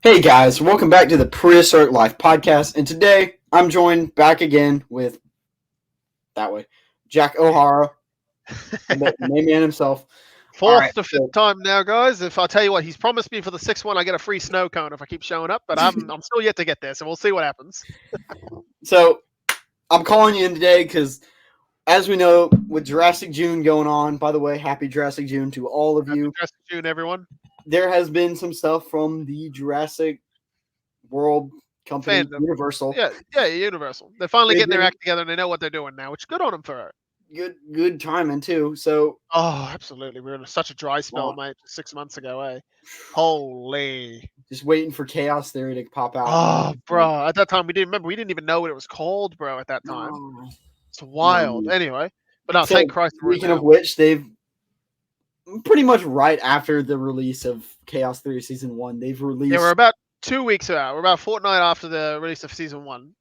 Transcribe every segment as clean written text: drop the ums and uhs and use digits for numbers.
Hey guys, welcome back to the Prehistoric Life Podcast, and today I'm joined back again with Jack O'Hara, the main man himself. All right, Fourth to fifth time now, guys. If I tell you what, he's promised me for the sixth one, I get a free snow cone if I keep showing up. But I'm still yet to get there, so we'll see what happens. so I'm calling you in today because, as we know, with Jurassic June going on. By the way, happy Jurassic June to all of Happy you. Jurassic June, everyone. There has been some stuff from the Jurassic World company, Fandom. Universal. Yeah, Universal. They're finally They've getting their been act together and they know what they're doing now, which is good on them for it. good timing too. So Oh, absolutely. We were in such a dry spell, mate, 6 months ago, eh? Holy. just waiting for Chaos Theory to pop out. Oh, bro. At that time, we didn't even know what it was called, bro, at that time. No. It's wild. No. Anyway. But no, So, thank Christ we're speaking now. of which, they've pretty much right after the release of Chaos Theory Season 1, they've released... Yeah, we're about 2 weeks out. We're about a fortnight after the release of Season 1.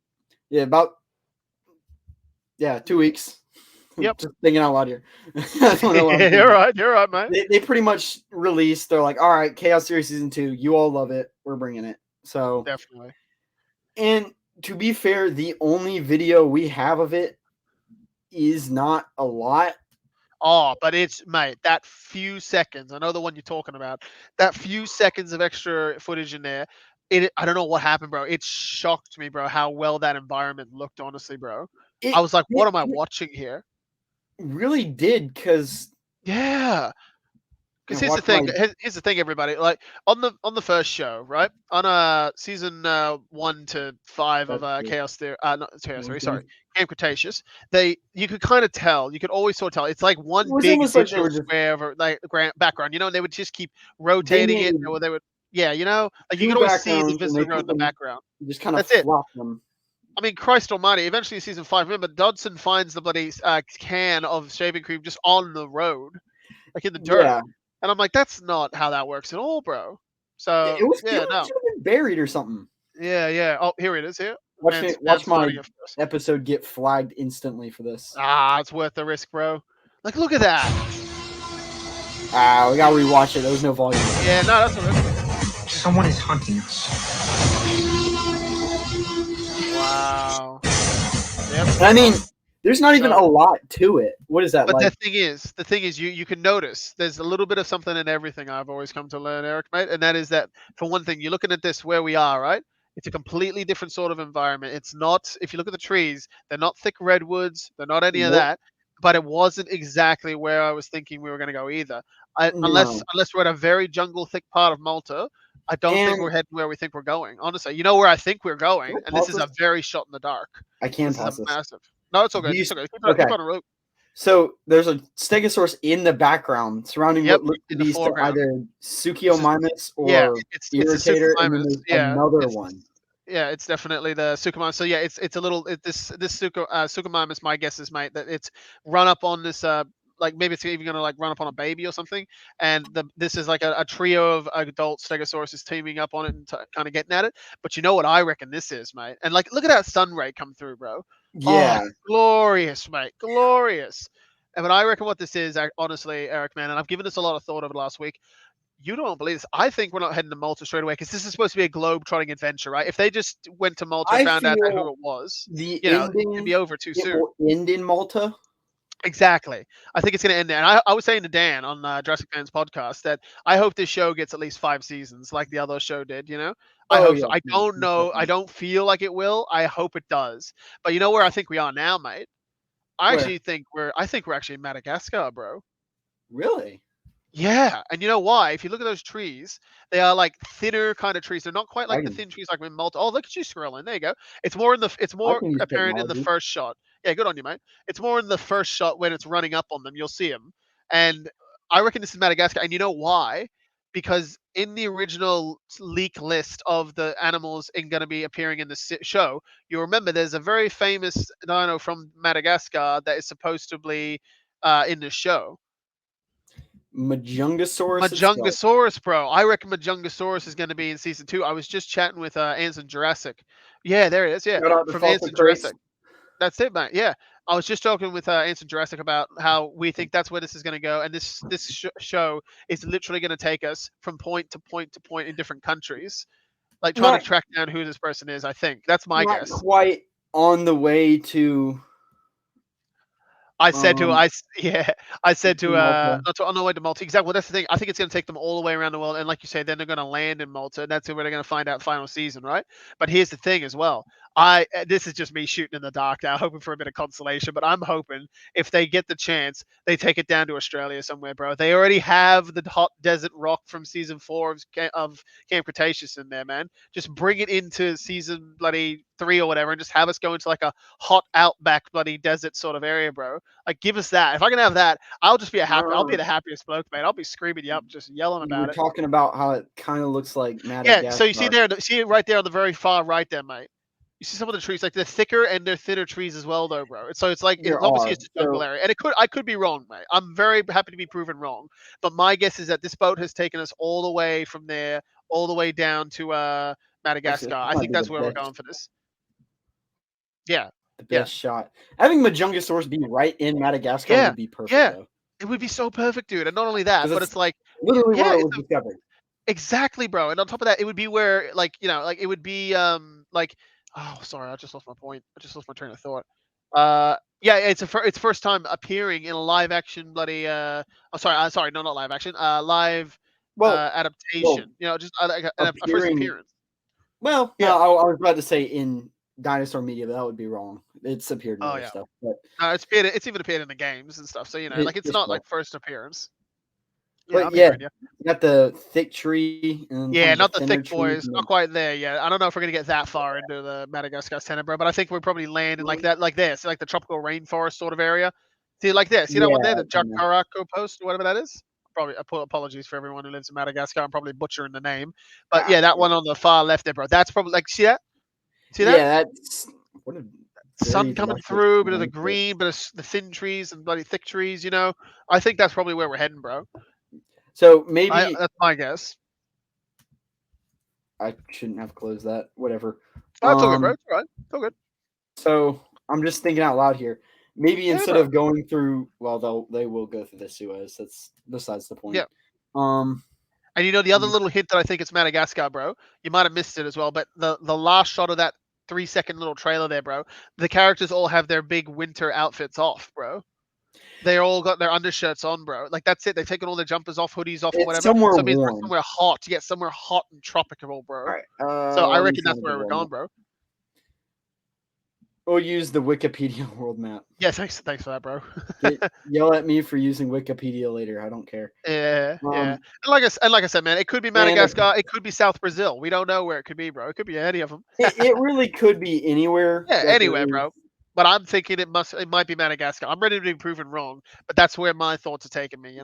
Yeah, 2 weeks. Yep. Just thinking out loud here. I don't know what I'm thinking. You're right, man. They pretty much released, they're like, all right, Chaos Theory Season 2, you all love it, we're bringing it. So, Definitely. and to be fair, the only video we have of it is not a lot. Oh, but it's, mate, that few seconds, I know the one you're talking about, that few seconds of extra footage in there, I don't know what happened, bro. It shocked me, bro, how well that environment looked, honestly, bro. I was like, what am I watching here? Really did, because... Yeah. Because Yeah, here's the thing, everybody. Like on the first show, right? On season 1 to 5 of That's true. Chaos Theory, not Chaos Theory, sorry, Camp Cretaceous. You could kind of tell. You could always sort of tell. It's like one It was big almost like they digital were just... square of like background, and they would just keep rotating it, made or they would, yeah, like you two could always see the backgrounds, and visitor they road put in the them... background. just kind of That's it. flopped them. I mean, Christ Almighty! Eventually, season 5. Remember, Dodson finds the bloody can of shaving cream just on the road, like in the dirt. Yeah. And I'm like, that's not how that works at all, bro. So It was yeah, no, should have been buried or something. yeah. Oh, here it is. Here, Watch my episode get flagged instantly for this. It's worth the risk, bro. Like, look at that. We gotta rewatch it. There was no volume. Yeah, no, that's what it is. Someone is hunting us. Wow. Yep. I mean, there's not even a lot to it. What is that But like? the thing is, you can notice there's a little bit of something in everything. I've always come to learn, Eric, mate, and that is that, for one thing, you're looking at this where we are, right? It's a completely different sort of environment. It's not, if you look at the trees, they're not thick redwoods, they're not any of Nope. that. But it wasn't exactly where I was thinking we were going to go either. No. Unless we're at a very jungle thick part of Malta, I don't think And- we're heading where we think we're going. Honestly, you know where I think we're going, Can I and this pause is a this? very shot in the dark. I can't This pause is a this. massive. No, it's okay. These- It's okay. okay. Keep on the road. So there's a stegosaurus in the background surrounding Yep, what looks to in the be foreground. either Suchomimus or Yeah, it's a Irritator, and then Suchomimus. there's Yeah, another one. yeah, it's definitely the Suchomimus. So yeah, it's a little this Suchomimus. My guess is, mate, that it's run up on this like maybe it's even gonna like run up on a baby or something, and this is like a trio of adult Stegosauruses teaming up on it and kind of getting at it. But you know what I reckon this is, mate? And like, look at that sun ray come through, bro. Yeah. Oh, glorious, mate, glorious. And what I reckon what this is, honestly, Eric, man, and I've given this a lot of thought over the last week. You don't believe this. I think we're not heading to Malta straight away because this is supposed to be a globe-trotting adventure, right? If they just went to Malta and found out who it was, The it'd be over too it soon. will end in Malta. Exactly. I think it's going to end there. And I was saying to Dan on Jurassic Fans podcast that I hope this show gets at least 5 seasons like the other show did, I hope so. I don't know. I don't feel like it will. I hope it does. But you know where I think we are now, mate? I think we're actually in Madagascar, bro. Really? Yeah, and you know why? If you look at those trees, they are like thinner kind of trees. They're not quite like the thin trees like in Malta. Oh, look at you scrolling. There you go. It's more apparent in the first shot. Yeah, good on you, mate. It's more in the first shot when it's running up on them. You'll see them, and I reckon this is Madagascar. And you know why? Because in the original leak list of the animals going to be appearing in the show, you remember there's a very famous dino from Madagascar that is supposed to be in the show. Majungasaurus, bro. I reckon Majungasaurus is going to be in season 2. I was just chatting with Anson Jurassic. Yeah, there it is. Yeah, from Anson Jurassic. That's it, mate. Yeah, I was just talking with Anson Jurassic about how we think that's where this is going to go, and this show is literally going to take us from point to point to point in different countries. like trying to track down who this person is. I think that's my guess. Not quite on the way to. I said to Malta. not to on the way to Malta. Exactly. Well, that's the thing. I think it's going to take them all the way around the world, and like you say, then they're going to land in Malta. And that's where they're going to find out final season, right? But here's the thing as well. This is just me shooting in the dark now, hoping for a bit of consolation. But I'm hoping if they get the chance, they take it down to Australia somewhere, bro. They already have the hot desert rock from season 4 of Camp Cretaceous in there, man. Just bring it into season bloody 3 or whatever, and just have us go into like a hot outback bloody desert sort of area, bro. Like, give us that. If I can have that, I'll just be I'll be the happiest bloke, man. I'll be screaming you up, just yelling about it. We're talking about how it kind of looks like Madagascar. Yeah. So you see see it right there on the very far right there, mate. You see some of the trees, like they're thicker and they're thinner trees as well, though, bro. So it's like obviously it's a jungle area, and I could be wrong, mate. I'm very happy to be proven wrong, but my guess is that this boat has taken us all the way from there, all the way down to Madagascar. I think that's where we're going for this. Yeah. The best shot. Having Majungasaurus be right in Madagascar would be perfect. Yeah, though. It would be so perfect, dude. And not only that, but it's like literally where it was discovered. Exactly, bro. And on top of that, it would be where, like, like it would be like. Oh, sorry, I just lost my point. I just lost my train of thought. Yeah, it's first time appearing in a live action bloody. No, not live action. Live adaptation. Just a first appearance. Well, yeah, I was about to say in dinosaur media, but that would be wrong. It's appeared in other stuff. But it's even appeared in the games and stuff. So like it's not like first appearance. But you got the thick tree. And not the thick boys. Not quite there yet. I don't know if we're gonna get that far into the Madagascar center, bro. But I think we're probably landing like that, like this, like the tropical rainforest sort of area. See, like this. See that one there, the Jacaracco Post, or whatever that is. Probably apologies for everyone who lives in Madagascar. I'm probably butchering the name, but that one on the far left there, bro. That's probably like see that. Yeah, that's sun coming through, bit of the green, bit of the thin trees and bloody thick trees. I think that's probably where we're heading, bro. So maybe that's my guess. I shouldn't have closed that. Whatever. Oh, it's all good, bro. It's all right. It's all good. So I'm just thinking out loud here. Maybe instead of going through, they will go through the Suez. That's besides the point. Yeah. And the other little hint that I think it's Madagascar, bro. You might have missed it as well, but the last shot of that 3-second little trailer there, bro. The characters all have their big winter outfits off, bro. They all got their undershirts on, bro. Like that's it. They've taken all their jumpers off, hoodies off, or whatever. Somewhere so it means warm. Somewhere hot. Yeah, somewhere hot and tropical, bro. Right. So I reckon that's where we're going, bro. We'll use the Wikipedia world map. Yeah, thanks for that, bro. Yell at me for using Wikipedia later. I don't care. Yeah. And like I said, man, it could be Madagascar. It could be South Brazil. We don't know where it could be, bro. It could be any of them. It really could be anywhere. Yeah, anywhere, bro. But I'm thinking it might be Madagascar. I'm ready to be proven wrong, but that's where my thoughts are taking me.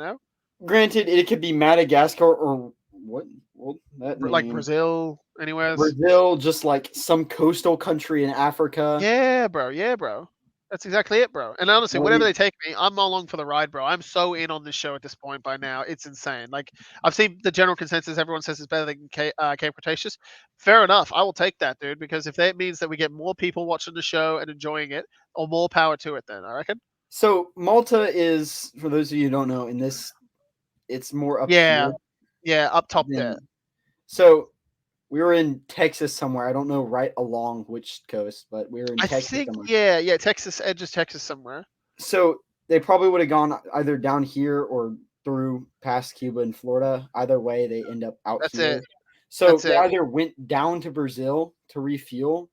Granted, it could be Madagascar or what? Well, like Brazil, anywhere. Brazil, just like some coastal country in Africa. Yeah, bro. That's exactly it, bro. And honestly, whatever they take me, I'm along for the ride, bro. I'm so in on this show at this point by now. It's insane. Like, I've seen the general consensus. Everyone says it's better than Camp Cretaceous. Fair enough. I will take that, dude, because if that means that we get more people watching the show and enjoying it, or more power to it then, I reckon. So Malta is, for those of you who don't know, in this, it's more up here. Yeah, up top there. So we were in Texas somewhere. I don't know right along which coast, but we were in Texas somewhere. Yeah, Texas, edges Texas somewhere. So they probably would have gone either down here or through past Cuba and Florida. Either way, they end up out here. That's it. So they either went down to Brazil to refuel.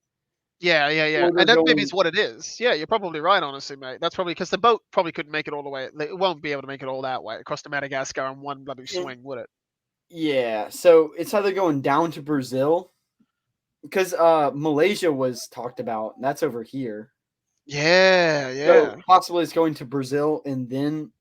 Yeah. And that maybe is what it is. Yeah, you're probably right, honestly, mate. That's probably because the boat probably couldn't make it all the way. It won't be able to make it all that way across to Madagascar in one bloody swing, would it? Yeah, so it's either going down to Brazil, because Malaysia was talked about, and that's over here. Yeah. So possibly it's going to Brazil and then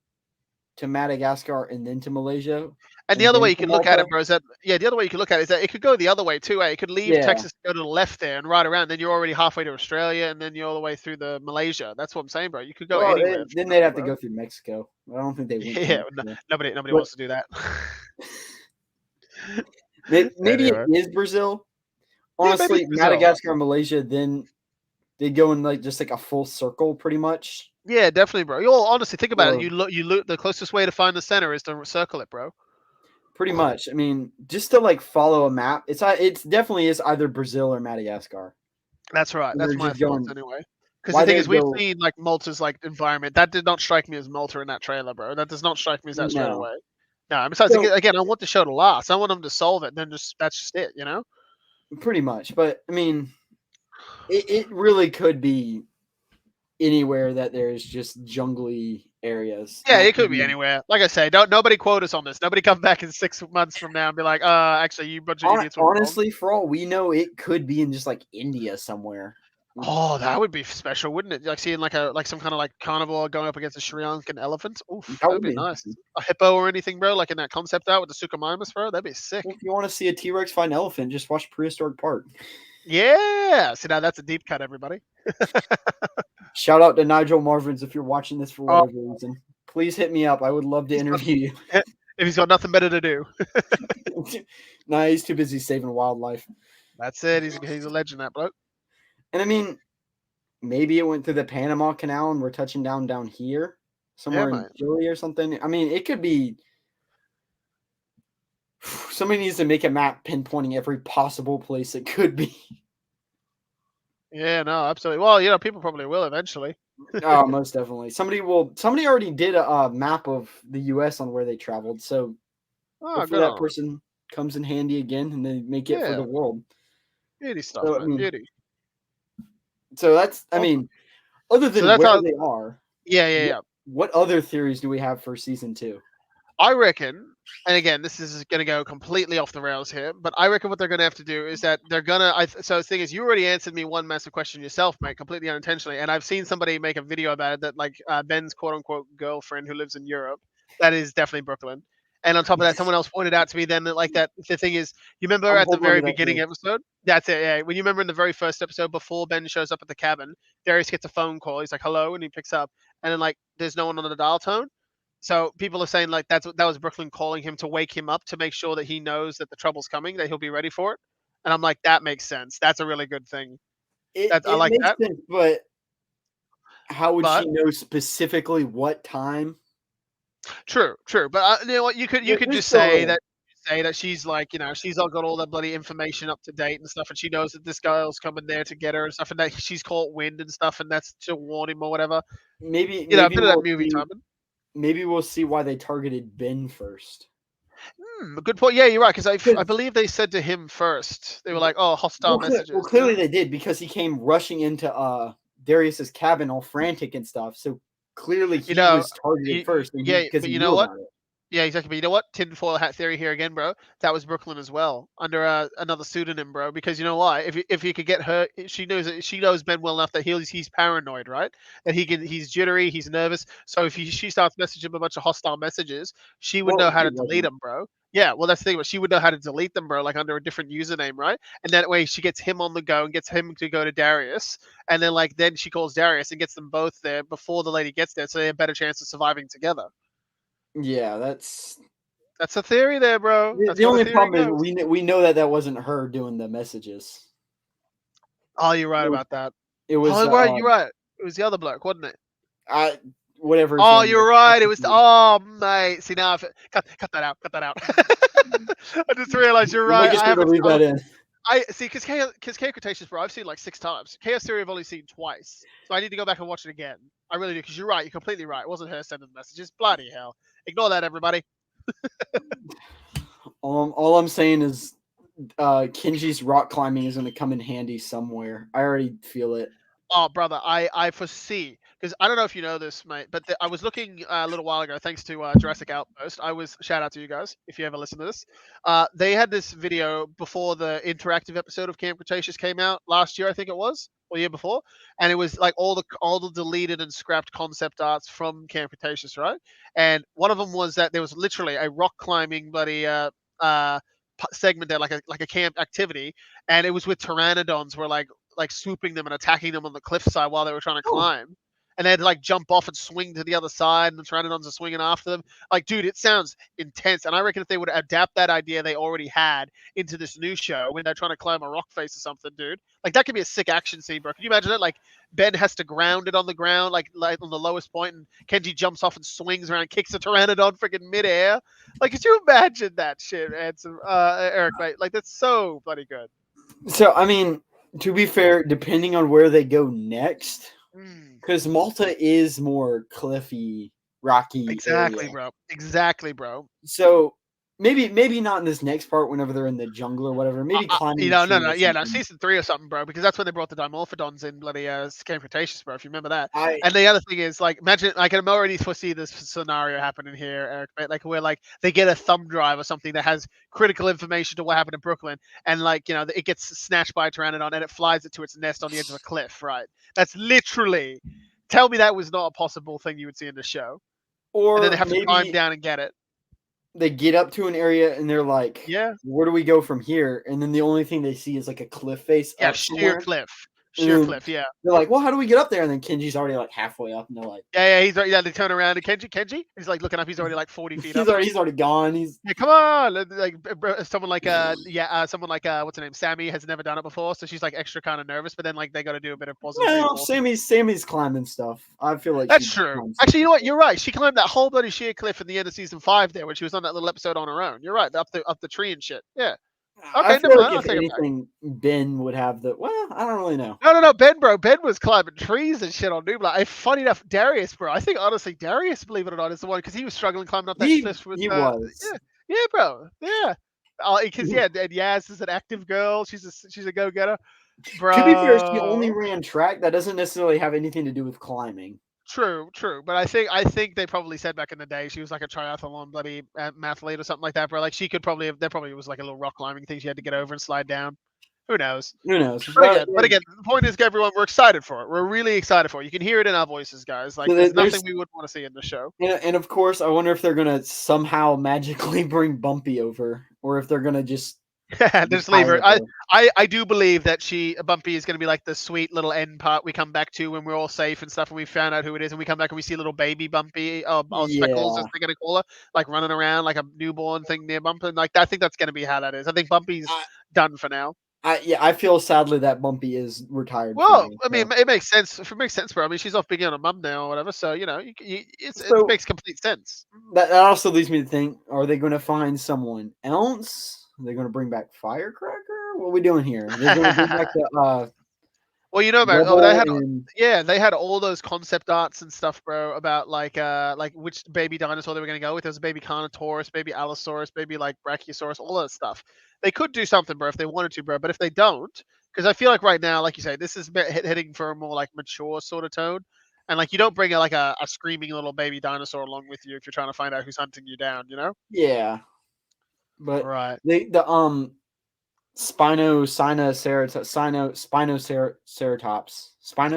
to Madagascar and then to Malaysia. And the other way you can look at it, bro, is that the other way you can look at it is that it could go the other way too. It could leave Texas, go to the left there, and right around. Then you're already halfway to Australia, and then you're all the way through the Malaysia. That's what I'm saying, bro. You could go anywhere. Then they'd have to go through Mexico. I don't think they would. Yeah, nobody wants to do that. Maybe it is Brazil. Honestly, Madagascar and Malaysia, then they go in like just like a full circle, pretty much. Yeah, definitely, bro. Honestly, think about it. You look. The closest way to find the center is to circle it, bro. Pretty much. I mean, just to like follow a map, it's definitely is either Brazil or Madagascar. That's right. That's my thoughts anyway. Because the thing is, we've seen like Malta's like environment. That did not strike me as Malta in that trailer, bro. That does not strike me as that straight away. No, besides, again, I want the show to last. I want them to solve it. Then that's just it, you know. Pretty much, but I mean, it really could be anywhere that there's just jungly areas. Yeah, it could be anywhere. Like I say, nobody quote us on this. Nobody come back in 6 months from now and be like, actually, you bunch of idiots. Honestly, for all we know, it could be in just like India somewhere. Oh, that would be special, wouldn't it? Like seeing like some kind of like carnivore going up against a Sri Lankan elephant. Oof, that would be nice. A hippo or anything, bro, like in that concept art with the Suchomimus, bro. That'd be sick. Well, if you want to see a T-Rex fight an elephant, just watch Prehistoric Park. Yeah. See, now that's a deep cut, everybody. Shout out to Nigel Marvins if you're watching this for whatever reason. Please hit me up. I would love to interview you. If he's got nothing better to do. Nah, he's too busy saving wildlife. That's it. He's a legend, that bloke. And I mean, maybe it went through the Panama Canal and we're touching down here, somewhere in Chile or something. I mean, it could be. Somebody needs to make a map pinpointing every possible place it could be. Yeah, no, absolutely. Well, people probably will eventually. Oh, most definitely. Somebody already did a map of the U.S. on where they traveled, so hopefully that person comes in handy again, and they make it for the world. Beauty stuff, so, man. Beauty. So that's, I mean, other than where they are. Yeah. What other theories do we have for season 2? I reckon, and again, this is going to go completely off the rails here, but I reckon what they're going to have to do is that they're going to. So the thing is, you already answered me one massive question yourself, mate, completely unintentionally, and I've seen somebody make a video about it that like Ben's quote unquote girlfriend who lives in Europe, that is definitely Brooklyn. And on top of that, someone else pointed out to me then that like that the thing is, you remember at the very beginning episode? That's it. Yeah, when you remember in the very first episode before Ben shows up at the cabin, Darius gets a phone call. He's like, "Hello," and he picks up, and then like there's no one on the dial tone. So people are saying like that was Brooklyn calling him to wake him up to make sure that he knows that the trouble's coming, that he'll be ready for it. And I'm like, that makes sense. That's a really good thing. I like that. Sense, but how would she know specifically what time? True. But you know what? You could just say that she's like, she's all got all that bloody information up to date and stuff, and she knows that this girl's coming there to get her and stuff, and that she's caught wind and stuff, and that's to warn him or whatever. Maybe a bit of that movie timing. Maybe we'll see why they targeted Ben first. Good point. Yeah, you're right. Because I believe they said to him first. They were like, "Oh, hostile messages." Well, clearly they did because he came rushing into Darius's cabin all frantic and stuff. So clearly he was targeted first. But you know what? Yeah, exactly. But you know what? Tinfoil hat theory here again, bro. That was Brooklyn as well, under another pseudonym, bro. Because you know why? If you could get her, she knows Ben well enough that he's paranoid, right? That he's jittery, he's nervous. So if she starts messaging him a bunch of hostile messages, she would know how to delete them, bro. Yeah, well that's the thing. But she would know how to delete them, bro, like under a different username, right? And that way she gets him on the go and gets him to go to Darius, and then she calls Darius and gets them both there before the lady gets there, so they have a better chance of surviving together. Yeah, that's a theory there, bro. The only problem is we know that wasn't her doing the messages. Oh, you're right about that. It was. Oh, right, you're right. It was the other bloke, wasn't it? Whatever. Oh, you're right. It was. Oh, mate. See now, cut that out. Cut that out. I just realized you're right. I have to leave that in. I see because Chaos Cretaceous, bro. I've seen like 6 times. Chaos Theory I've only seen twice, so I need to go back and watch it again. I really do because you're right. You're completely right. It wasn't her sending the messages. Bloody hell. Ignore that, everybody. All I'm saying is Kenji's rock climbing is going to come in handy somewhere. I already feel it. Oh, brother, I foresee, because I don't know if you know this, mate, but I was looking a little while ago, thanks to Jurassic Outpost. Shout out to you guys if you ever listen to this. They had this video before the interactive episode of Camp Cretaceous came out last year, I think it was, or year before, and it was like all the deleted and scrapped concept arts from Camp Cretaceous, right? And one of them was that there was literally a rock climbing bloody segment there, like a camp activity, and it was with pteranodons were like swooping them and attacking them on the cliffside while they were trying to climb. and they had to like jump off and swing to the other side, and the pteranodons are swinging after them. Like, dude, it sounds intense. And I reckon if they would adapt that idea they already had into this new show when they're trying to climb a rock face or something, dude, like that could be a sick action scene, bro. Can you imagine it? Like Ben has to ground it on the ground, like on the lowest point, and Kenji jumps off and swings around, kicks a pteranodon freaking midair. Like, could you imagine that shit, man? Eric, mate, like that's so bloody good. So, I mean, to be fair, depending on where they go next, because Malta is more cliffy, rocky. Exactly, area. bro. Exactly, bro. So maybe not in this next part. Whenever they're in the jungle or whatever, maybe climbing. No, season 3 or something, bro. Because that's when they brought the Dimorphodons in, bloody Game Cretaceous, bro. If you remember that. And the other thing is, like, imagine I can already foresee this scenario happening here, Eric. Right? Like where like they get a thumb drive or something that has critical information to what happened in Brooklyn, and like it gets snatched by a pteranodon and it flies it to its nest on the edge of a cliff. Right. That's literally. Tell me that was not a possible thing you would see in the show. Or and then they have to climb down and get it. They get up to an area and they're like, yeah, where do we go from here? And then the only thing they see is like a cliff face. Yeah, sheer cliff. Sheer cliff, yeah. They're like, well, how do we get up there? And then Kenji's already like halfway up, and they're like, they turn around and Kenji, he's like looking up. He's already like 40 feet up. He's already gone. Come on, like someone like what's her name? Sammy has never done it before, so she's like extra kind of nervous. But then like they got to do a bit of positive. No, Sammy's climbing stuff. I feel like that's true. Actually, you know what? You're right. She climbed that whole bloody sheer cliff in the end of season 5 there when she was on that little episode on her own. You're right, up the tree and shit. Yeah. Okay, I feel like if anything, Ben would have the. Well, I don't really know. No, Ben, bro. Ben was climbing trees and shit on Nublar. Funny enough, Darius, bro. I think honestly, Darius, believe it or not, is the one because he was struggling climbing up that cliff. He was. Yeah, bro. Yeah. Because and Yaz is an active girl. She's a go-getter. Bro. To be fair, she only ran track. That doesn't necessarily have anything to do with climbing. True. But I think they probably said back in the day she was like a triathlon bloody mathlete or something like that, bro. Like she could probably there probably was like a little rock climbing thing she had to get over and slide down. Who knows? But again, the point is, everyone, we're excited for it. We're really excited for it. You can hear it in our voices, guys. Like there's nothing we wouldn't want to see in the show. And of course, I wonder if they're gonna somehow magically bring Bumpy over, or if they're gonna just leave her. I do believe that Bumpy is going to be like the sweet little end part we come back to when we're all safe and stuff, and we found out who it is, and we come back and we see little baby Bumpy, Speckles as they're going to call her, like running around like a newborn thing near Bumpy. And like I think that's going to be how that is. I think Bumpy's done for now. I feel sadly that Bumpy is retired. Well, I mean, it makes sense. It makes sense, bro. I mean, she's off being on a mum now or whatever, so it makes complete sense. That also leads me to think: are they going to find someone else? Are they going to bring back Firecracker? What are we doing here? They're going to bring back the. Well, you know, man. They had all those concept arts and stuff, bro, about like which baby dinosaur they were going to go with. There was a baby Carnotaurus, baby Allosaurus, baby like Brachiosaurus, all that stuff. They could do something, bro, if they wanted to, bro. But if they don't, because I feel like right now, like you say, this is heading for a more like mature sort of tone, and like you don't bring a screaming little baby dinosaur along with you if you're trying to find out who's hunting you down, you know? Yeah. But right. Spinoceratops.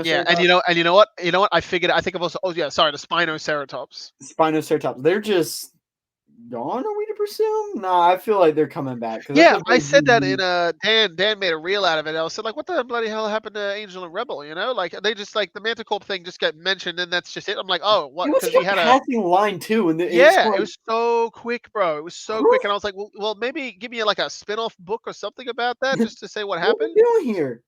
Yeah, and you know what? I figured. I think I've also. Oh yeah, sorry, the Spinoceratops. Spinoceratops. They're just gone. Are we to presume? Nah, I feel like they're coming back. Yeah, I said that in Dan made a reel out of it. I was like, what the bloody hell happened to Angel and Rebel? You know, like they just like the Manticorp thing just got mentioned, and that's just it. I'm like, oh, what? Because he had a passing line too, and it was so quick, bro. It was so quick, and I was like, well, maybe give me like a spin-off book or something about that, just to say what happened. What are we doing here?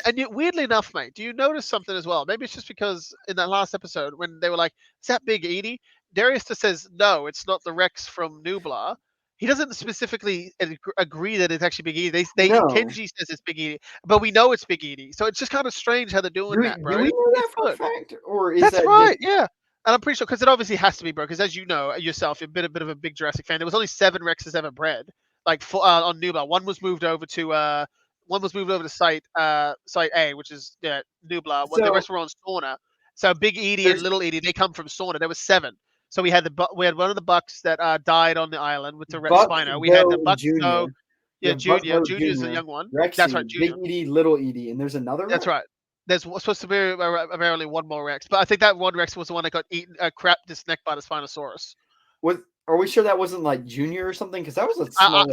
And weirdly enough, mate, do you notice something as well? Maybe it's just because in that last episode when they were like, "Is that Big Edie?" Darius just says, "No, it's not the Rex from Nublar." He doesn't specifically agree that it's actually Big Edie. Kenji says it's Big Edie, but we know it's Big Edie. So it's just kind of strange how they're doing that, bro. Do we know that for a fact, or is that's that right? Yeah. And I'm pretty sure because it obviously has to be, bro. Because as you know yourself, you're a bit of a big Jurassic fan. There was only 7 Rexes ever bred, like on Nublar. One was moved over to site A, which is Nublar. The rest were on Sauna. So Big Edie and Little Edie, they come from Sauna. There was 7. So we had one of the bucks that died on the island with the Spino. We had the Buck Junior. Junior's the young one. Rexy, that's right, Junior. Big Edie, Little Edie, and there's another. That's right. There's supposed to be apparently one more Rex, but I think that one Rex was the one that got eaten, crapped his neck by the Spinosaurus. Are we sure that wasn't like Junior or something? Because that was a small.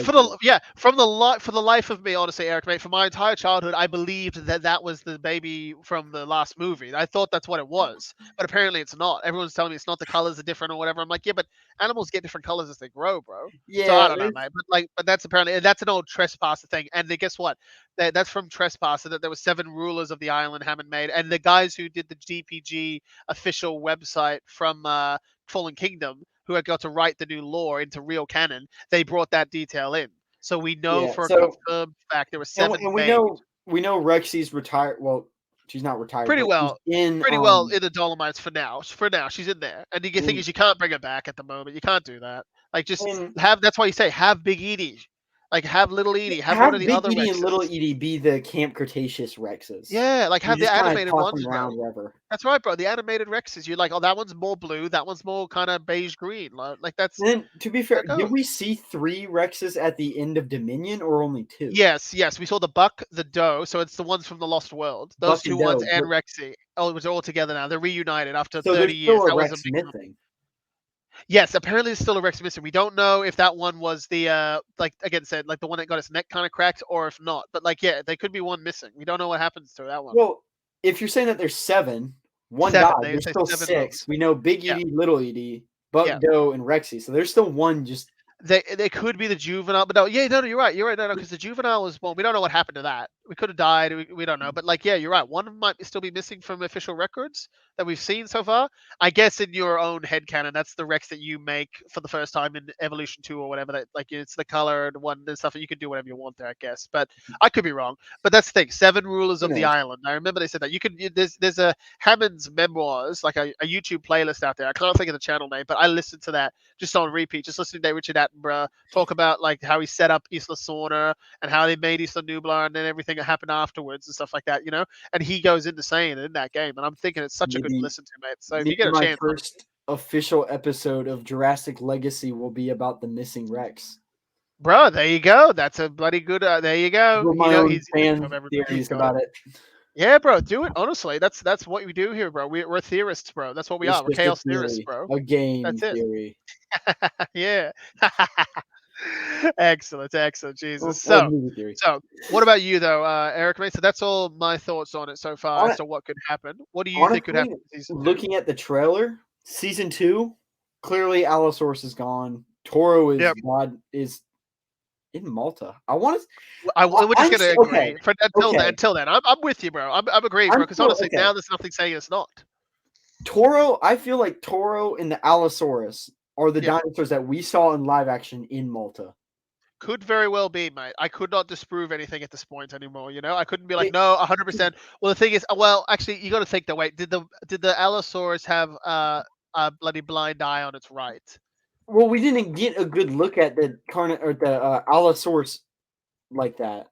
For the life of me, honestly, Eric, mate, for my entire childhood, I believed that was the baby from the last movie. I thought that's what it was, but apparently it's not. Everyone's telling me it's not. The colors are different or whatever. I'm like, yeah, but animals get different colors as they grow, bro. Yeah, so I don't know, mate. But that's apparently that's an old Trespasser thing. And then guess what? That's from Trespasser. That there were 7 rulers of the island Hammond made, and the guys who did the GPG official website from Fallen Kingdom, who had got to write the new lore into real canon, they brought that detail in. So we know for a confirmed fact there were 7 and made. We know Rexy's retired. Well, she's not retired. Pretty well in the Dolomites for now. She's in there. And the thing is, you can't bring her back at the moment. You can't do that. Like, just that's why you say have Big Edie. Like, have Little Edie. Have one of the other Big Rexes. Edie and Little Edie be the Camp Cretaceous Rexes. Yeah, like have the animated ones, bro. That's right, bro. The animated Rexes. You're like, oh, that one's more blue. That one's more kind of beige green. Like that's. And then, to be fair, did we see 3 Rexes at the end of Dominion or only 2? Yes. We saw the buck, the doe. So it's the ones from the Lost World. Those 2 ones and Rexy. Oh, it was all together now. They're reunited after 30 years. That was a big missing. Yes, apparently there's still a Rex missing. We don't know if that one was the like again said, like the one that got its neck kind of cracked, or if not. But like, yeah, there could be one missing. We don't know what happens to that one. Well, if you're saying that there's 7, one died. There's still 6. We know Big Edie, Little Edie, Buck, Doe, and Rexy. So there's still one just. They could be the juvenile, but no, you're right. No, because the juvenile was born. We don't know what happened to that. We could have died. We don't know, but like, yeah, you're right. One might still be missing from official records that we've seen so far. I guess in your own headcanon, that's the Rex that you make for the first time in Evolution 2 or whatever. That like it's the colored one and stuff. You can do whatever you want there, I guess. But I could be wrong. But that's the thing. 7 rulers of the island. I remember they said that. There's a Hammond's memoirs, like a YouTube playlist out there. I can't think of the channel name, but I listened to that just on repeat, just listening to Richard Attenborough talk about like how he set up Isla Sorna and how they made Isla Nublar and then everything that happened afterwards and stuff like that, and he goes into saying it in that game, and I'm thinking it's such a good listen to, mate. So if you get a chance, first official episode of Jurassic Legacy will be about the missing Rex. Bro, there you go. That's a bloody good. There you go. He's fan theories about it. Yeah, bro, do it. Honestly, that's what we do here, bro. We're theorists, bro. That's what we are. We're chaos theorists, bro. A game that's theory. Yeah. Excellent. Jesus. So what about you, though, Eric? So that's all my thoughts on it so far as to what could happen. What do you think could happen? Looking at the trailer, season 2, clearly Allosaurus is gone. Toro is in Malta. We're just gonna agree. Until then, I'm with you, bro. I'm agreeing, bro. Because honestly, now there's nothing saying it's not. Toro, I feel like Toro and the Allosaurus are the dinosaurs that we saw in live action in Malta. Could very well be, mate. I could not disprove anything at this point anymore. I couldn't be like, no, 100%. Well, the thing is, actually, you got to think that. Wait, did the Allosaurus have a bloody blind eye on its right? Well, we didn't get a good look at the Allosaurus like that.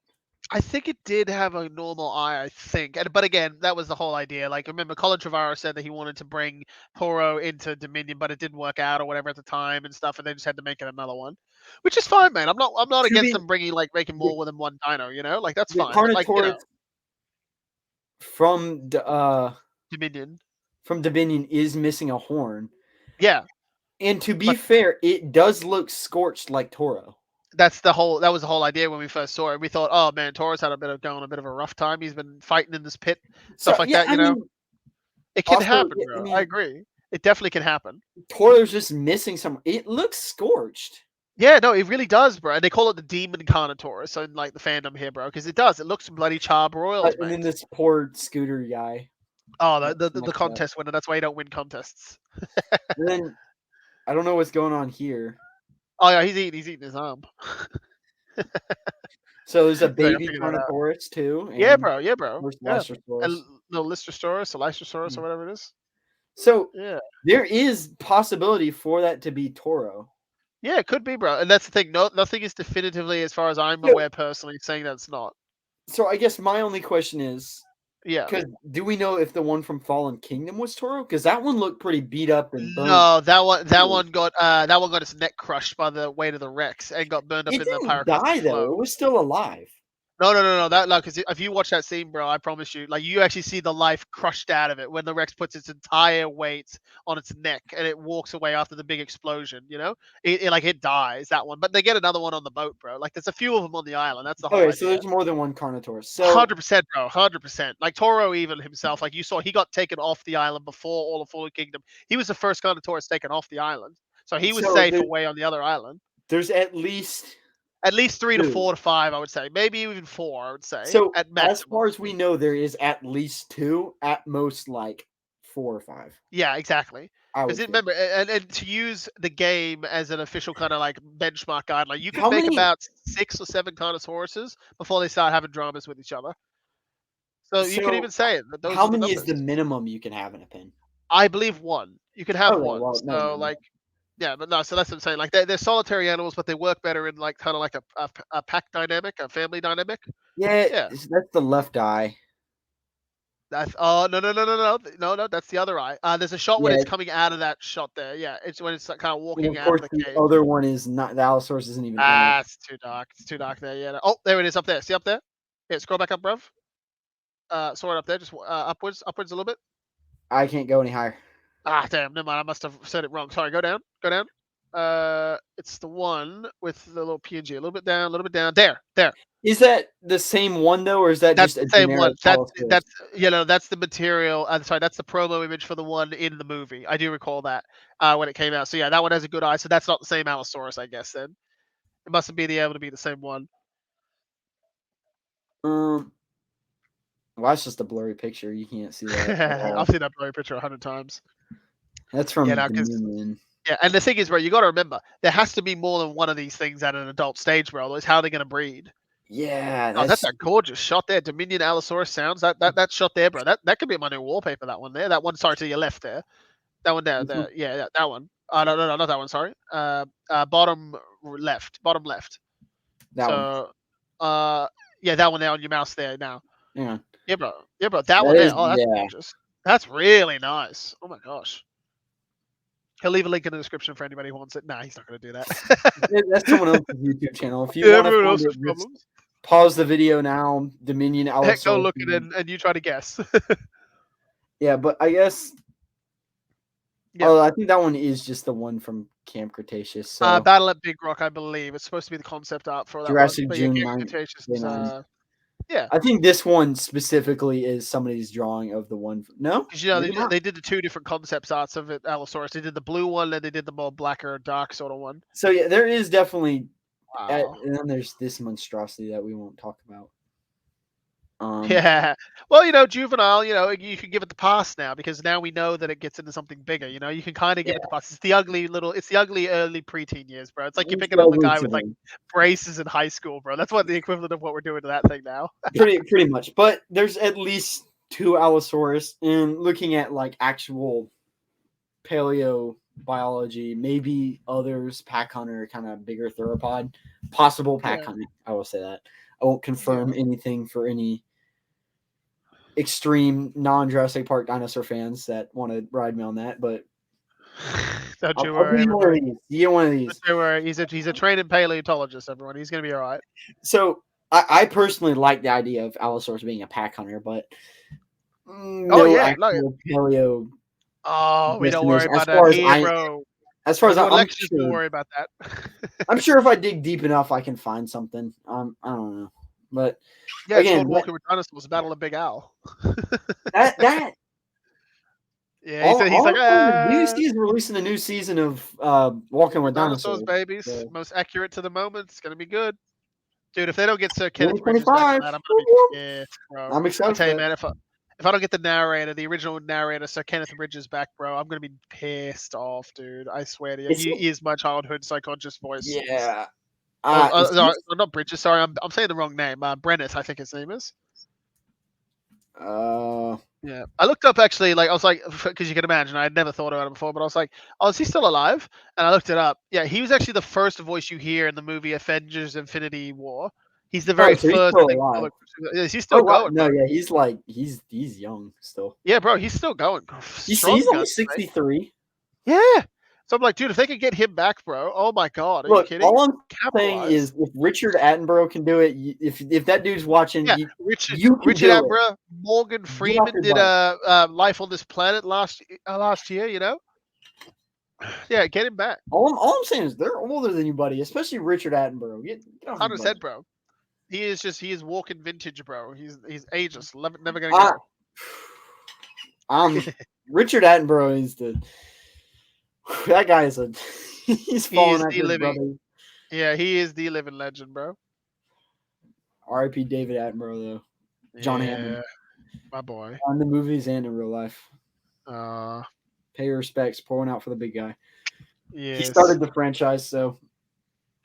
I think it did have a normal eye, I think. But again, that was the whole idea. Like, remember, Colin Trevorrow said that he wanted to bring Toro into Dominion, but it didn't work out or whatever at the time and stuff, and they just had to make it another one, which is fine, man. I'm not against them making more than one dino. Like that's fine. Carnotaurus from Dominion. From Dominion is missing a horn. Yeah. And to be fair, it does look scorched like Toro. That was the whole idea when we first saw it. We thought, oh man, Toro's had a bit of a rough time. He's been fighting in this pit, stuff like that. It can happen, bro. I agree. It definitely can happen. Toro's just missing some. It looks scorched. Yeah, no, it really does, bro. And they call it the Demon Carnotaurus in like the fandom here, bro, because it does. It looks bloody charbroiled, and then this poor scooter guy. Oh, the contest winner. That's why you don't win contests. And then I don't know what's going on here. Oh yeah, he's eating his arm. So there's a baby Carnotaurus too. Yeah, bro. Lystrosaurus. No, Lystrosaurus or whatever it is. So there is possibility for that to be Toro. Yeah, it could be, bro. And that's the thing. Nothing is definitively, as far as I'm aware, personally, saying that it's not. So I guess my only question is, because do we know if the one from Fallen Kingdom was Toro? Because that one looked pretty beat up and burned. No, that one got its neck crushed by the weight of the Rex and got burned up in the pyrokinetic flow. It was still alive. No. Because if you watch that scene, bro, I promise you, like you actually see the life crushed out of it when the Rex puts its entire weight on its neck and it walks away after the big explosion. You know, it dies, that one. But they get another one on the boat, bro. Like there's a few of them on the island. That's the whole idea. So there's more than one Carnotaurus. So 100%, bro, 100%. Like Toro even himself, like you saw, he got taken off the island before all of Fallen Kingdom. He was the first Carnotaurus taken off the island, so he was safe away on the other island. There's at least 3 to 4 to 5, I would say. Maybe even 4, I would say. So at maximum. As far as we know, there is at least 2, at most like 4 or 5. Yeah, exactly. Because remember, and to use the game as an official kind of like benchmark guideline, you can make about 6 or 7 Carnotauruses before they start having dramas with each other. So you could even say it. How many is the minimum you can have in a pen? I believe 1. You can have 1. Well, no. Yeah, but no. So that's what I'm saying. Like they're solitary animals, but they work better in like kind of like a pack dynamic, a family dynamic. Yeah. That's the left eye. That's no. That's the other eye. There's a shot when it's coming out of that shot there. Yeah, it's when it's kind of walking out of the cave. The other one is not. The Allosaurus isn't even. It's too dark. It's too dark there. Yeah. Oh, there it is up there. See up there? Yeah. Scroll back up, bruv. Sort up there. Just upwards a little bit. I can't go any higher. Damn. Never mind. I must have said it wrong. Sorry. Go down. It's the one with the little PNG. A little bit down. There. Is that the same one though, or is that that's just the same one? That's the material. Sorry, that's the promo image for the one in the movie. I do recall that when it came out. So yeah, that one has a good eye. So that's not the same Allosaurus, I guess. Then it mustn't be able to be the same one. Well, that's just a blurry picture. You can't see that. I've seen that blurry picture 100 times. That's from Dominion. Yeah, and the thing is, bro, you got to remember there has to be more than one of these things at an adult stage, bro. Otherwise, how are they going to breed? Yeah, that's a gorgeous shot there. Dominion Allosaurus sounds. That shot there, bro. That could be my new wallpaper. That one there. That one. Sorry, to your left there. That one there. There. Yeah, that one. No, not that one. Sorry. Bottom left. That one. Yeah, that one there on your mouse there now. Yeah. Yeah, bro. That one there. Oh, that's gorgeous. That's really nice. Oh my gosh. He'll leave a link in the description for anybody who wants it. Nah, he's not going to do that. That's someone else's YouTube channel. If you want to find it, pause the video now. Dominion Allosaurus. Go look at it and you try to guess. Yeah, but I guess. Yeah. Oh, I think that one is just the one from Camp Cretaceous. So. Battle at Big Rock, I believe. It's supposed to be the concept art for that. Jurassic June. Yeah, I think this one specifically is somebody's drawing of the one. No, because they did the 2 different concept arts of it. Allosaurus. They did the blue one, and they did the more blacker, dark sort of one. So yeah, there is definitely. Wow. And then there's this monstrosity that we won't talk about. Yeah, well, juvenile. You can give it the pass now because now we know that it gets into something bigger. You can kind of give it the pass. It's the ugly early preteen years, bro. It's like you're picking up a guy with like braces in high school, bro. That's what the equivalent of what we're doing to that thing now. pretty much, but there's at least 2 Allosaurus, and looking at like actual paleobiology, maybe others pack hunter, kind of bigger theropod, possible pack hunter. I will say that. I won't confirm anything for any extreme non-Jurassic Park dinosaur fans that want to ride me on that, but don't you worry. You get one of these. Don't you worry. He's a trained paleontologist, everyone. He's gonna be all right. So I personally like the idea of Allosaurus being a pack hunter, but paleo. Oh, we don't worry about that here, bro. As far as I'm sure, don't worry about that. I'm sure if I dig deep enough, I can find something. I don't know. But yeah, again, it's called Walking with Dinosaurs, Battle of Big Al. that yeah, he's like, he's releasing a new season of Walking with Dinosaurs, babies. So. Most accurate to the moment. It's gonna be good, dude. If they don't get Sir Kenneth Bridges back, I'm gonna be pissed, bro. I'm excited. I'll tell you, man. If I don't get the original narrator, Sir Kenneth Bridges back, bro, I'm gonna be pissed off, dude. I swear to you, he is my childhood psychologist voice. Yeah. Not Bridges. Sorry, I'm saying the wrong name. Brennett, I think his name is. Yeah, I looked up actually. Like I was like, because you can imagine, I had never thought about it before, but I was like, oh, is he still alive? And I looked it up. Yeah, he was actually the first voice you hear in the movie Avengers: Infinity War. He's the very first. Is he still going? No, yeah, he's young still. Yeah, bro, he's still going. He's only 63. Yeah. So I'm like, dude, if they could get him back, bro, oh my god, are you kidding? All I'm saying is, if Richard Attenborough can do it, if that dude's watching, Richard Attenborough, Morgan Freeman did Life on This Planet last year, you know. Yeah, get him back. All I'm saying is they're older than you, buddy. Especially Richard Attenborough. Get 100%, bro. He is walking vintage, bro. He's ageless, never gonna go. Richard Attenborough is that guy is he's falling after his brother. Yeah, he is the living legend, bro. R.I.P. David Attenborough, though. John Hammond, my boy, on the movies and in real life. Pay your respects, pouring out for the big guy. Yes. He started the franchise, so.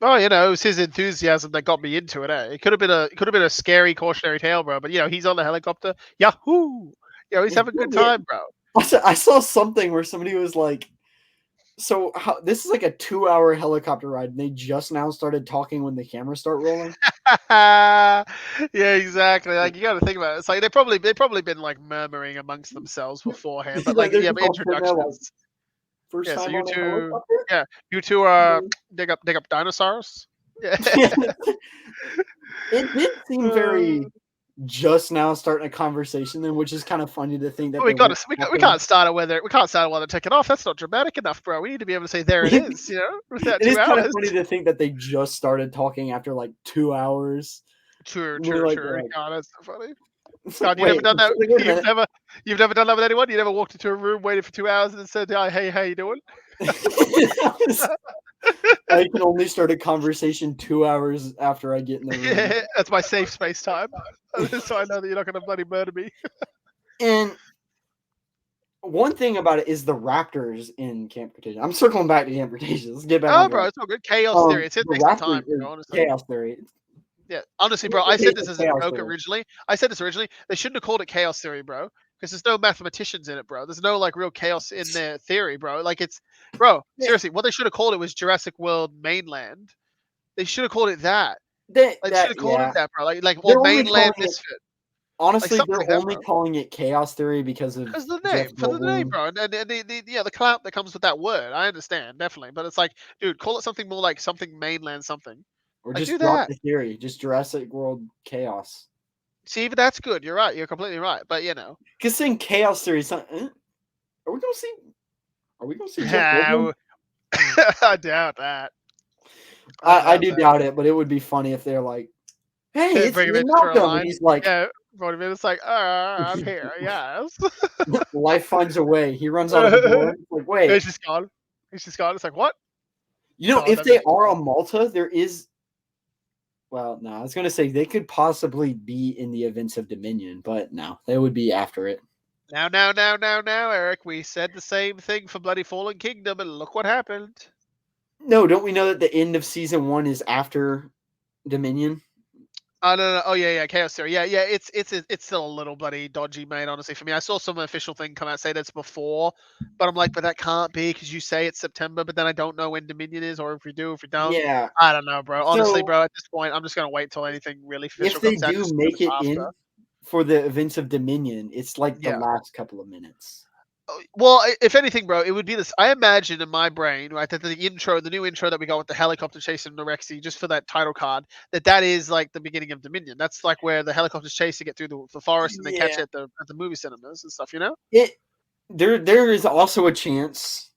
Oh, you know, it was his enthusiasm that got me into it. It could have been a scary cautionary tale, bro. But you know, he's on the helicopter. Yahoo! You know, he's having a good time, bro. I saw something where somebody was like, "So this is like a 2-hour helicopter ride, and they just now started talking when the cameras start rolling." Yeah, exactly. Like, you got to think about it. It's like they've probably been like murmuring amongst themselves beforehand, but like, but introductions. First time so you two, you two are dig up dinosaurs. Yeah. It did seem very just now starting a conversation, then, which is kind of funny to think that we can't start it while they're taking off. That's not dramatic enough, bro. We need to be able to say there it is. You know, without it is kind of funny to think that they just started talking after like 2 hours. True. God, that's so funny. God, you've never done that. You've never done that with anyone. You never walked into a room, waited for 2 hours, and said, "Hey, how you doing?" I can only start a conversation 2 hours after I get in the room. Yeah, that's my safe space time, so I know that you're not going to bloody murder me. And one thing about it is the raptors in Camp Cretaceous. I'm circling back to Camp Cretaceous. Let's get back. Oh, bro, it's all good. Chaos theory. It's taking time, honestly. Chaos theory. Yeah, honestly, bro, I said this as a joke originally. They shouldn't have called it chaos theory, bro, because there's no mathematicians in it, bro. There's no like real chaos in their theory, bro. Like seriously, what they should have called it was Jurassic World Mainland. They should have called it that. They should have called it that, bro. Like Mainland Misfit. Honestly, they're only calling it chaos theory because of the name, bro, and the clout that comes with that word. I understand, definitely, but it's like, dude, call it something more like something Mainland something. Or just drop the theory, just Jurassic World Chaos. See, but that's good. You're right. You're completely right. But you know, because saying chaos theory is not. Are we gonna see? I doubt that. I do doubt it, but it would be funny if they're like, "Hey, it's Malcolm," and he's like, "Yeah, 40 minutes." Like, I'm here. Yes. Life finds a way. He runs out of the door. Like, wait, he's just gone. It's like, what? You know, if they are on Malta, there is. Well, no, I was going to say they could possibly be in the events of Dominion, but no, they would be after it. Now, Eric, we said the same thing for bloody Fallen Kingdom, and look what happened. No, don't we know that the end of season 1 is after Dominion? No. Oh, yeah, Chaos Theory. Yeah, it's still a little bloody dodgy, mate, honestly, for me. I saw some official thing come out say that's before, but I'm like, but that can't be because you say it's September, but then I don't know when Dominion is, or if we do, if we don't. Yeah. I don't know, bro. Honestly, bro, at this point, I'm just going to wait till anything really official comes out. If they do make it in for the events of Dominion, it's like the last couple of minutes. Well, if anything, bro, it would be this. I imagine in my brain, right, that the new intro that we got with the helicopter chasing the Rexy, just for that title card, that is like the beginning of Dominion. That's like where the helicopter's chasing it through the forest and they catch it at the movie cinemas and stuff, you know? There is also a chance,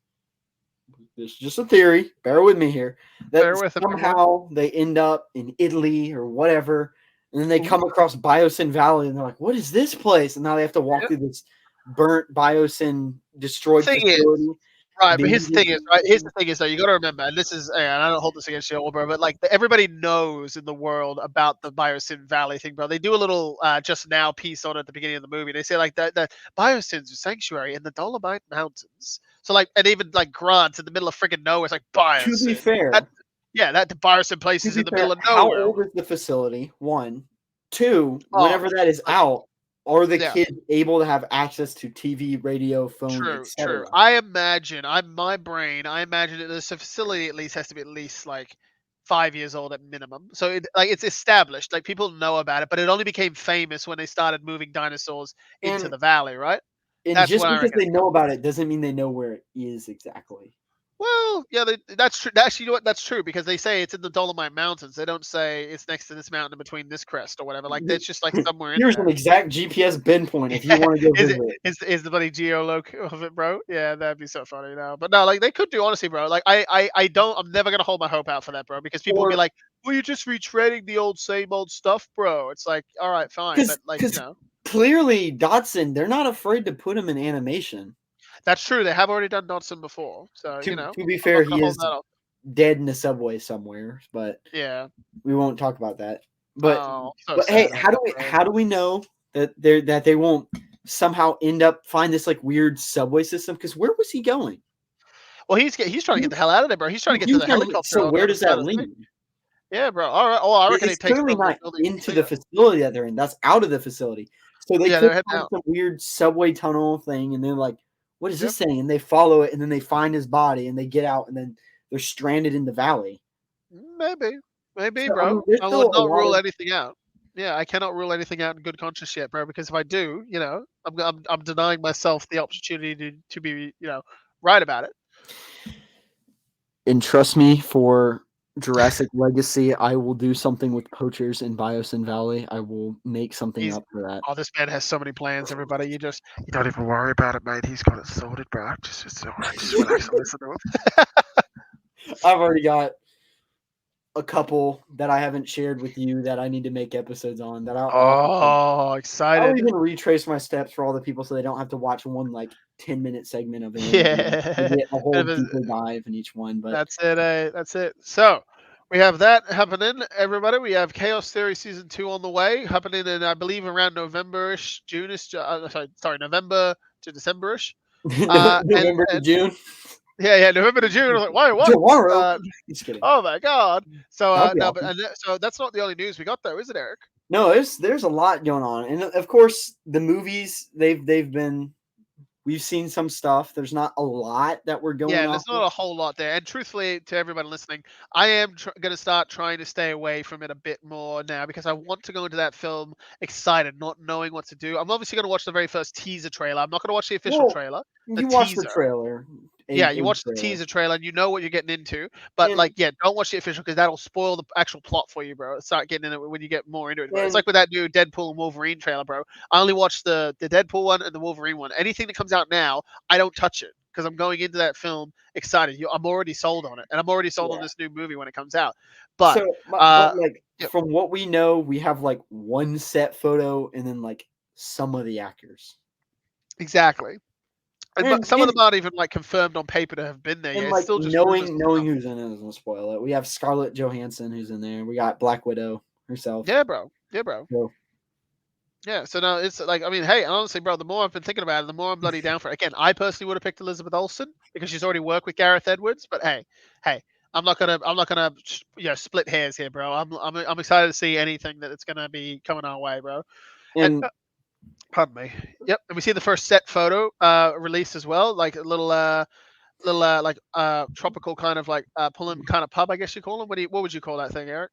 it's just a theory, bear with me here, that somehow they end up in Italy or whatever, and then they come across Biosyn Valley and they're like, what is this place? And now they have to walk through this burnt Biosyn destroyed facility. Right, but here's the thing is though, you got to remember, and this is, and I don't hold this against you, bro, but like everybody knows in the world about the Biosyn Valley thing, bro. They do a little just now piece on it at the beginning of the movie. They say like that Biosyn's a sanctuary in the Dolomite Mountains. So like, and even like Grant in the middle of freaking nowhere, it's like Biosyn. To be fair, that the Biosyn place is in the middle of nowhere. How old is the facility? 1, 2. Whenever that is out. Are the kids able to have access to TV, radio, phone, True. I imagine that this facility at least has to be at least like 5 years old at minimum. So it's established, like people know about it, but it only became famous when they started moving dinosaurs into the valley, right? And that's just because they know about it doesn't mean they know where it is exactly. Well, yeah, that's true. Actually, you know what? That's true because they say it's in the Dolomite Mountains. They don't say it's next to this mountain in between this crest or whatever. Like that's just like somewhere in Here's there. an exact GPS pinpoint if you want to go Is visit. it is the bloody geoloc of it, bro? Yeah, that'd be so funny now. But no, like they could do honestly, bro. Like I don't. I'm never gonna hold my hope out for that, bro, because people will be Or like, "Well, you're just retreading the old same old stuff, bro." It's like, all right, fine, but like because clearly Dotson, they're not afraid to put him in animation. that's true. They have already done Dodson before, so To be I'm not fair, gonna he hold is that up. dead in the subway somewhere, but Yeah. we won't talk about that. Oh, so But hey, sad. how do we know that they won't somehow end up find this like weird subway system? Because where was he going? Well, he's trying to get the hell out of there, bro. He's trying to get to the helicopter So on the where other does side that of the thing. lead? Yeah, bro. All right. Oh, I reckon It's it takes clearly from the not building. into the facility that they're in. That's out of the facility. So they Yeah, could they're heading find out. some weird subway tunnel thing, and they're like, "What is Yep. this thing?" And they follow it, and then they find his body, and they get out, and then they're stranded in the valley. Maybe, So, I mean, bro. there's I still would a not lot rule of anything out. Yeah, I cannot rule anything out in good conscience yet, bro. Because if I do, I'm denying myself the opportunity to be, right about it. and trust me, for Jurassic Legacy, I will do something with poachers in Biosyn Valley. I will make something He's up for that. Oh, this man has so many plans. Everybody, you don't even worry about it, mate. He's got it sorted, bro. Just relax and listen to him. I've already got a couple that I haven't shared with you that I need to make episodes on. That Oh, I'll excited! even retrace my steps for all the people so they don't have to watch one like 10-minute segment of an interview. They Yeah, get a whole deeper dive in each one. But that's it. That's it. So we have that happening, everybody. We have Chaos Theory season 2 on the way, happening in I believe around November-ish, June-ish. Sorry, November to December-ish. November to And June. yeah, November to June. I was like, why? What? Tomorrow. Just kidding. Oh my god. So That'd be no, awesome. so that's not the only news we got though, is it, Eric? No, there's a lot going on, and of course the movies they've been. We've seen some stuff. There's not a lot that we're going Yeah, off there's not a whole lot there. And truthfully, to everybody listening, I am going to start trying to stay away from it a bit more now because I want to go into that film excited, not knowing what to do. I'm obviously going to watch the very first teaser trailer. I'm not going to watch the official trailer, the you watch the teaser. trailer. Yeah, you watch the teaser trailer and you know what you're getting into. But And don't watch the official because that'll spoil the actual plot for you, bro. Start getting in it when you get more into it, bro. It's and like with that new Deadpool and Wolverine trailer, bro. I only watch the Deadpool one and the Wolverine one. Anything that comes out now, I don't touch it because I'm going into that film excited. I'm already sold on it, and I'm already sold on this new movie when it comes out. But like yep, from what we know, we have like one set photo and then like some of the actors. exactly. But some of And them aren't even like confirmed on paper to have been there yet. It's like still just knowing rumors. who's in it doesn't spoil it. We have Scarlett Johansson who's in there. We got Black Widow herself. Yeah, bro. So, Yeah, so now it's like, I mean, hey, honestly, bro, the more I've been thinking about it, the more I'm bloody down for it. Again, I personally would have picked Elizabeth Olsen because she's already worked with Gareth Edwards. But hey, I'm not gonna, split hairs here, bro. I'm excited to see anything that it's gonna be coming our way, bro. And and pardon me. Yep, and we see the first set photo released as well, like a little tropical kind of like pulling kind of pub, I guess you call them. What would you call that thing, Eric?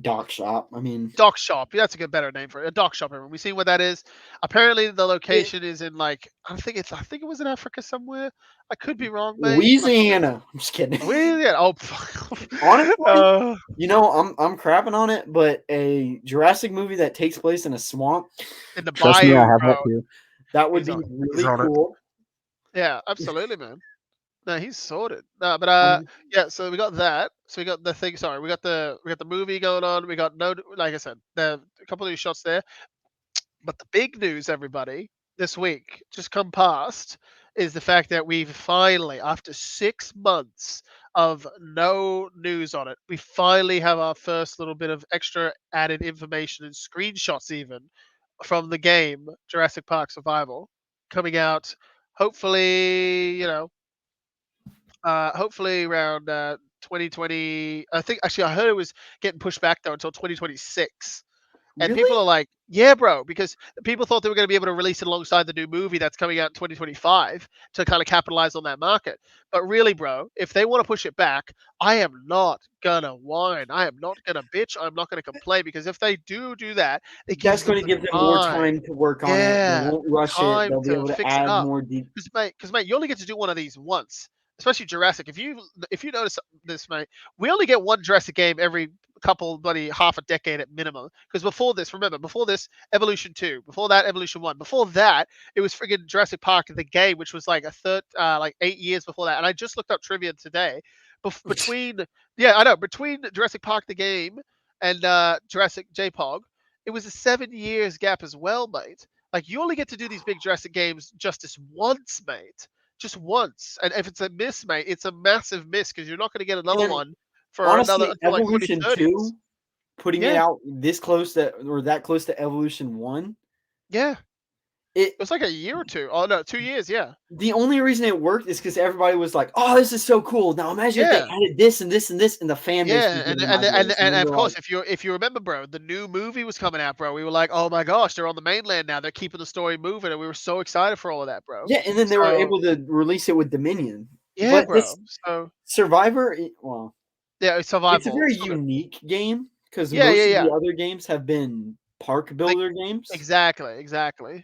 dock shop. I mean, Dock shop. That's a good better name for it. A dock shop. Everyone. We see what that is. Apparently, the location is in like I think it was in Africa somewhere. I could be wrong, mate. Louisiana. I'm just kidding. Louisiana. Oh, honestly, I'm crapping on it, but a Jurassic movie that takes place in a swamp. in the Trust bayou, me, I have bro. that too. That would be really cool. Yeah, absolutely, man. No, he's sorted. No, but yeah. So we got that. So we got the thing. Sorry, we got the movie going on. We got like I said, a couple of these shots there. But the big news, everybody, this week, just come past, is the fact that we've finally, after 6 months of no news on it, we finally have our first little bit of extra added information and screenshots, even from the game Jurassic Park Survival, coming out. Hopefully, hopefully around 2020. I think actually I heard it was getting pushed back though until 2026. And Really? people are like, yeah, bro, because people thought they were going to be able to release it alongside the new movie that's coming out in 2025 to kind of capitalize on that market. But really, bro, if they want to push it back, I am not going to whine. I am not going to bitch. I'm not going to complain because if they do that, it gives That's them going to give them more time to work on it. They Yeah, won't rush it. time They'll be to able to fix it add up. more deep. Because mate, you only get to do one of these once. especially Jurassic. If you notice this, mate, we only get one Jurassic game every couple bloody half a decade at minimum. Because before this, remember, before this, Evolution 2, before that, Evolution 1, before that, it was friggin' Jurassic Park the game, which was like like 8 years before that. And I just looked up trivia today. Between Jurassic Park the game and Jurassic J-Pog, it was a 7 years gap as well, mate. Like, you only get to do these big Jurassic games just this once, mate. Just once. And if it's a miss, mate, it's a massive miss because you're not going to get another one for honestly, until like Evolution 2, putting it out this close to, or that close to Evolution 1. Yeah. It was like a year or two. Oh, no, 2 years, yeah. The only reason it worked is because everybody was like, "Oh, this is so cool!" Now imagine if they added this and this and this, and the fan base. And of course, if you remember, bro, the new movie was coming out, bro. We were like, "Oh my gosh, they're on the mainland now. They're keeping the story moving," and we were so excited for all of that, bro. Yeah, and then they were able to release it with Dominion. Yeah, but bro. So Survivor, well, yeah, it's Survival. It's a very unique game because most of the other games have been park builder games. Exactly.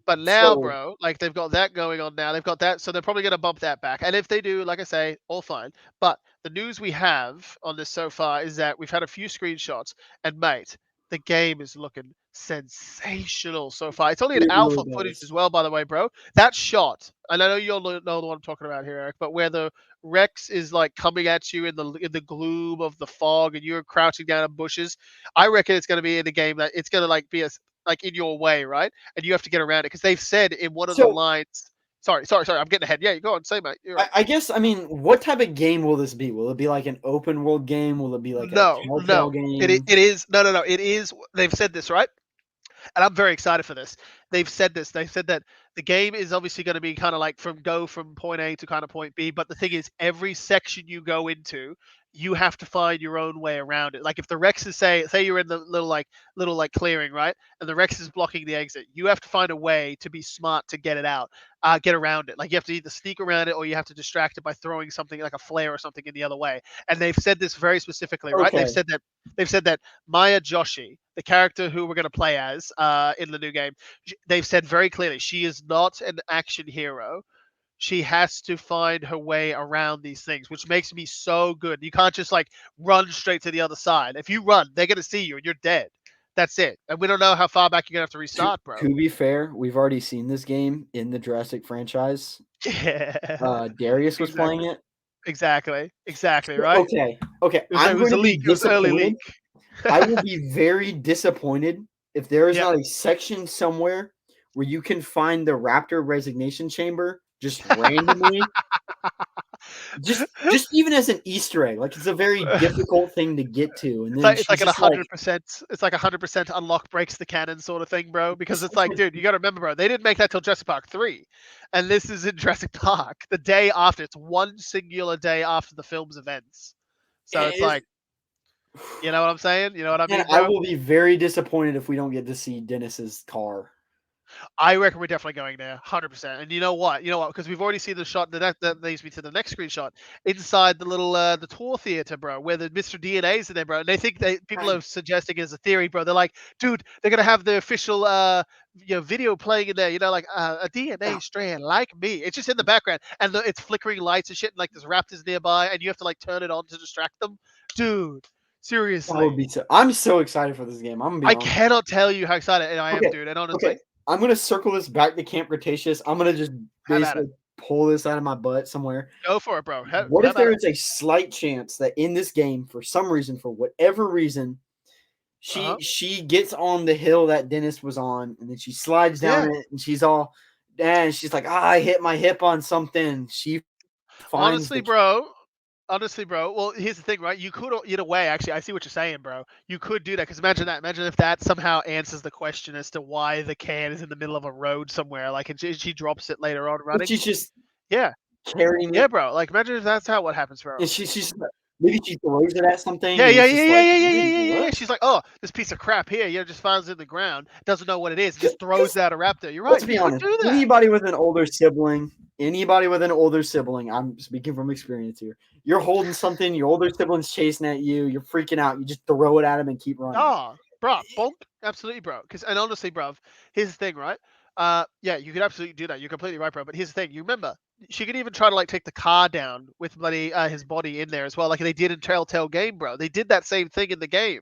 But now, bro, like they've got that going on now. They've got that, so they're probably going to bump that back. And if they do, like I say, all fine. But the news we have on this so far is that we've had a few screenshots, and mate, the game is looking sensational so far. It's only an alpha footage as well, by the way, bro. That shot, and I know you'll know the one I'm talking about here, Eric, but where the Rex is like coming at you in the gloom of the fog, and you're crouching down in bushes. I reckon it's going to be in a game that it's going to like be like in your way, right? And you have to get around it because they've said in one of the lines. Sorry. I'm getting ahead. Yeah, you go on. Say, mate. Right. I guess. I mean, what type of game will this be? Will it be like an open world game? Will it be like a Telltale game? It is. No. It is. They've said this, right? And I'm very excited for this. They've said this. They said that the game is obviously going to be kind of like from point A to kind of point B. But the thing is, every section you go into, you have to find your own way around it. Like if the Rex is say you're in the little clearing, right? And the Rex is blocking the exit. You have to find a way to be smart to get it out, get around it. Like you have to either sneak around it or you have to distract it by throwing something like a flare or something in the other way. And they've said this very specifically, right? They've said that Maya Joshi, the character who we're going to play as in the new game, they've said very clearly she is not an action hero. She has to find her way around these things, which makes me so good. You can't just like run straight to the other side. If you run, they're going to see you and you're dead. That's it. And we don't know how far back you're going to have to restart, bro. To be fair, we've already seen this game in the Jurassic franchise. Yeah. Darius was playing it. Exactly, right? Okay. I'm going to be disappointed. I will be very disappointed if there is not a section somewhere where you can find the Raptor resignation chamber just randomly. just even as an Easter egg, like it's a very difficult thing to get to, and then it's like 100%. It's like 100% unlock breaks the canon sort of thing, bro. Because it's like, dude, you got to remember, bro, they didn't make that till Jurassic Park 3, and this is in Jurassic Park the day after. It's one singular day after the film's events, so it's like, you know what I'm saying? You know what I mean? I will be very disappointed if we don't get to see Dennis's car. I reckon we're definitely going there, 100%. And you know what? Because we've already seen the shot that leads me to the next screenshot inside the little the tour theater, bro, where the Mr. DNA's in there, bro. And they think people are suggesting as a theory, bro. They're like, dude, they're gonna have the official video playing in there, like a DNA strand like me. It's just in the background, and it's flickering lights and shit, and like there's raptors nearby, and you have to like turn it on to distract them, dude. Seriously, I'm so excited for this game. I cannot tell you how excited I am, dude. And honestly. I'm going to circle this back to Camp Cretaceous. I'm going to just basically pull this out of my butt somewhere. Go for it, bro. What if there is a slight chance that in this game, for some reason, for whatever reason, she gets on the hill that Dennis was on, and then she slides down it, and she's all, and she's like, I hit my hip on something. She finds Honestly, bro. Well, here's the thing, right? You could, in a way, actually, I see what you're saying, bro. You could do that because imagine that. Imagine if that somehow answers the question as to why the can is in the middle of a road somewhere. Like, and she drops it later on running. But she's just carrying it. Yeah, bro. Like, imagine if that's how what happens, bro. And she's maybe she throws it at something. Yeah. She's like, oh, this piece of crap here. Just finds it in the ground. Doesn't know what it is. Just throws it at a raptor. You're right. Let's be honest. Anybody with an older sibling. I'm speaking from experience here. You're holding something, your older sibling's chasing at you, you're freaking out, you just throw it at him and keep running. Oh, bro, bonk. Absolutely, bro. And honestly, bro, here's the thing, right? Yeah, you could absolutely do that. You're completely right, bro. But here's the thing. You remember, she could even try to like take the car down with bloody his body in there as well, like they did in Telltale Game, bro. They did that same thing in the game.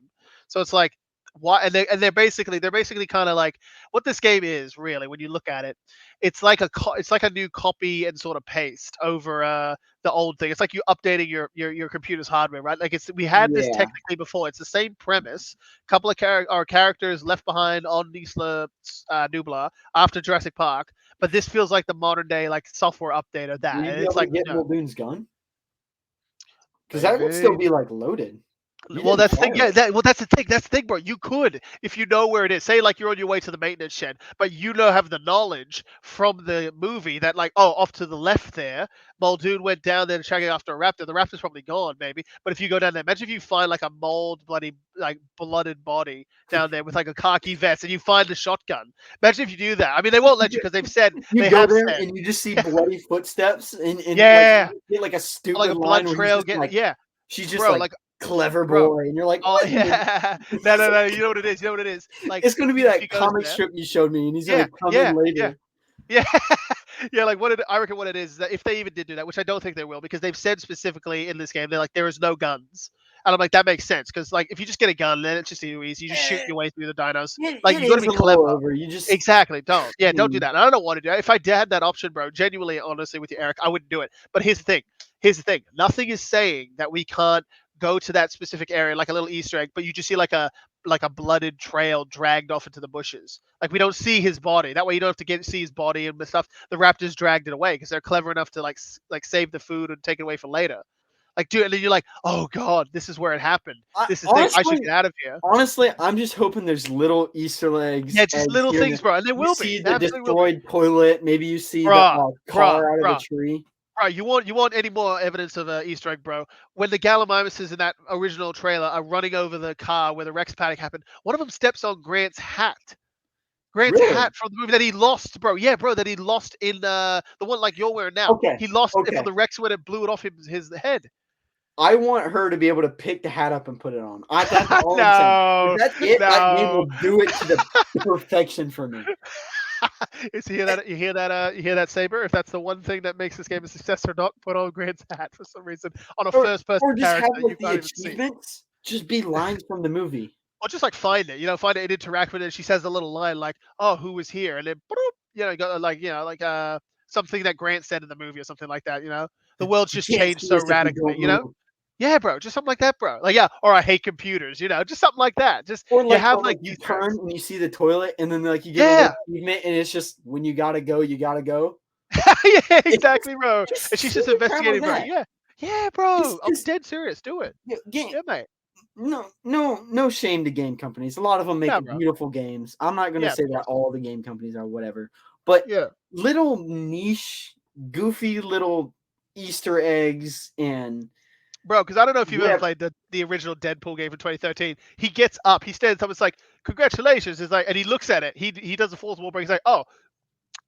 So it's like, why? And they're basically kind of like what this game is really when you look at it. It's like a new copy and sort of paste over the old thing. It's like you updating your computer's hardware, right? Like we had this Yeah. technically before. It's the same premise. Couple of our characters left behind on Nisla Nublar after Jurassic Park, but this feels like the modern day like software update of Will that, you and be it's able to like get no, Muldoon's gun? Because that would still maybe. be like loaded. You Well, didn't that's the thing. fire Yeah, it. that's the thing. That's the thing, bro. You could, if you know where it is. Say, like you're on your way to the maintenance shed, but you know have the knowledge from the movie that, like, oh, off to the left there, Muldoon went down there checking after a raptor. The raptor's probably gone, maybe. But if you go down there, imagine if you find like a mauled, bloody, like blooded body down there with like a khaki vest, and you find the shotgun. Imagine if you do that. I mean, they won't let you because they've said You they go have there said, and you just see bloody footsteps and like yeah, you get like a like stupid a blood line where he's trail. just like Yeah, she's just bro, like like clever bro. boy and you're like Oh what in the yeah, no, no, no. You know what it is. You know what it is. Like it's gonna be if he that goes comic there, strip you showed me and he's yeah, gonna come in yeah, yeah. later. Yeah, yeah. Like I reckon what it is that if they even did do that, which I don't think they will, because they've said specifically in this game they're like there is no guns, and I'm like that makes sense because like if you just get a gun, then it's just too easy. You just shoot Eh, your way through the dinos. Like it you got to is be a little clever. over. You just Exactly. Don't do hmm. that. And I don't want to do it. If I had that option, bro, genuinely, honestly, with you, Eric, I wouldn't do it. But here's the thing. Here's the thing. Nothing is saying that we can't go to that specific area, like a little Easter egg, but you just see like a blooded trail dragged off into the bushes. Like we don't see his body. That way you don't have to see his body and stuff. The raptors dragged it away because they're clever enough to like save the food and take it away for later. Like, dude, and then you're like, oh god, this is where it happened. I, This is the thing. I should honestly, get out of here. honestly, I'm just hoping there's little Easter Yeah, just eggs little here and things, there. bro, and there You will be. see There the absolutely will be. destroyed toilet. Maybe you see the Bruh, bruh, car out of the bruh. tree. Right, you want any more evidence of a Easter egg, bro? When the Gallimimuses in that original trailer are running over the car where the Rex panic happened, one of them steps on Grant's hat. Grant's Really? hat from the movie that he lost, bro. Yeah, bro, that he lost in the one like you're wearing now. Okay. He lost it from Okay. the Rex when it blew it off his head. I want her to be able to pick the hat up and put it on. That's all I'm saying. If No, that's it, that game no. will do it to the perfection for me. Is you hear that? You hear that? You hear that, Saber? If that's the one thing that makes this game a success or not, put on Grant's hat for some reason on a first-person Or just character have that you like the can't even see. achievements just be lines from the movie. Or just like find it, find it and interact with it. She says a little line like, "Oh, who was here?" And then, boop, you got like, like something that Grant said in the movie or something like that. The world's You just can't changed see so us if we radically. don't move. Yeah, bro, just something like that, bro. Like, yeah, or I hate computers. Just something like that. Just Or you like, have like you Easter turn eggs. and you see the toilet, and then like you get a little Yeah, achievement, and it's just when you gotta go, you gotta go. yeah, It's exactly, bro. And just she's just stupid crap like investigating, bro. that. Yeah, yeah, bro. I'm Just dead serious. Do it. game. Yeah, mate. No shame to game companies. A lot of them make Yeah, bro. beautiful games. I'm not gonna Yeah, of say that course. all the game companies are whatever, but Yeah. little niche, goofy little Easter eggs and Bro, because I don't know if you've ever yeah, played the original Deadpool game from 2013. He gets up, he stands up, it's like, congratulations. It's like, and he looks at it. He does a fourth wall break. He's like, oh,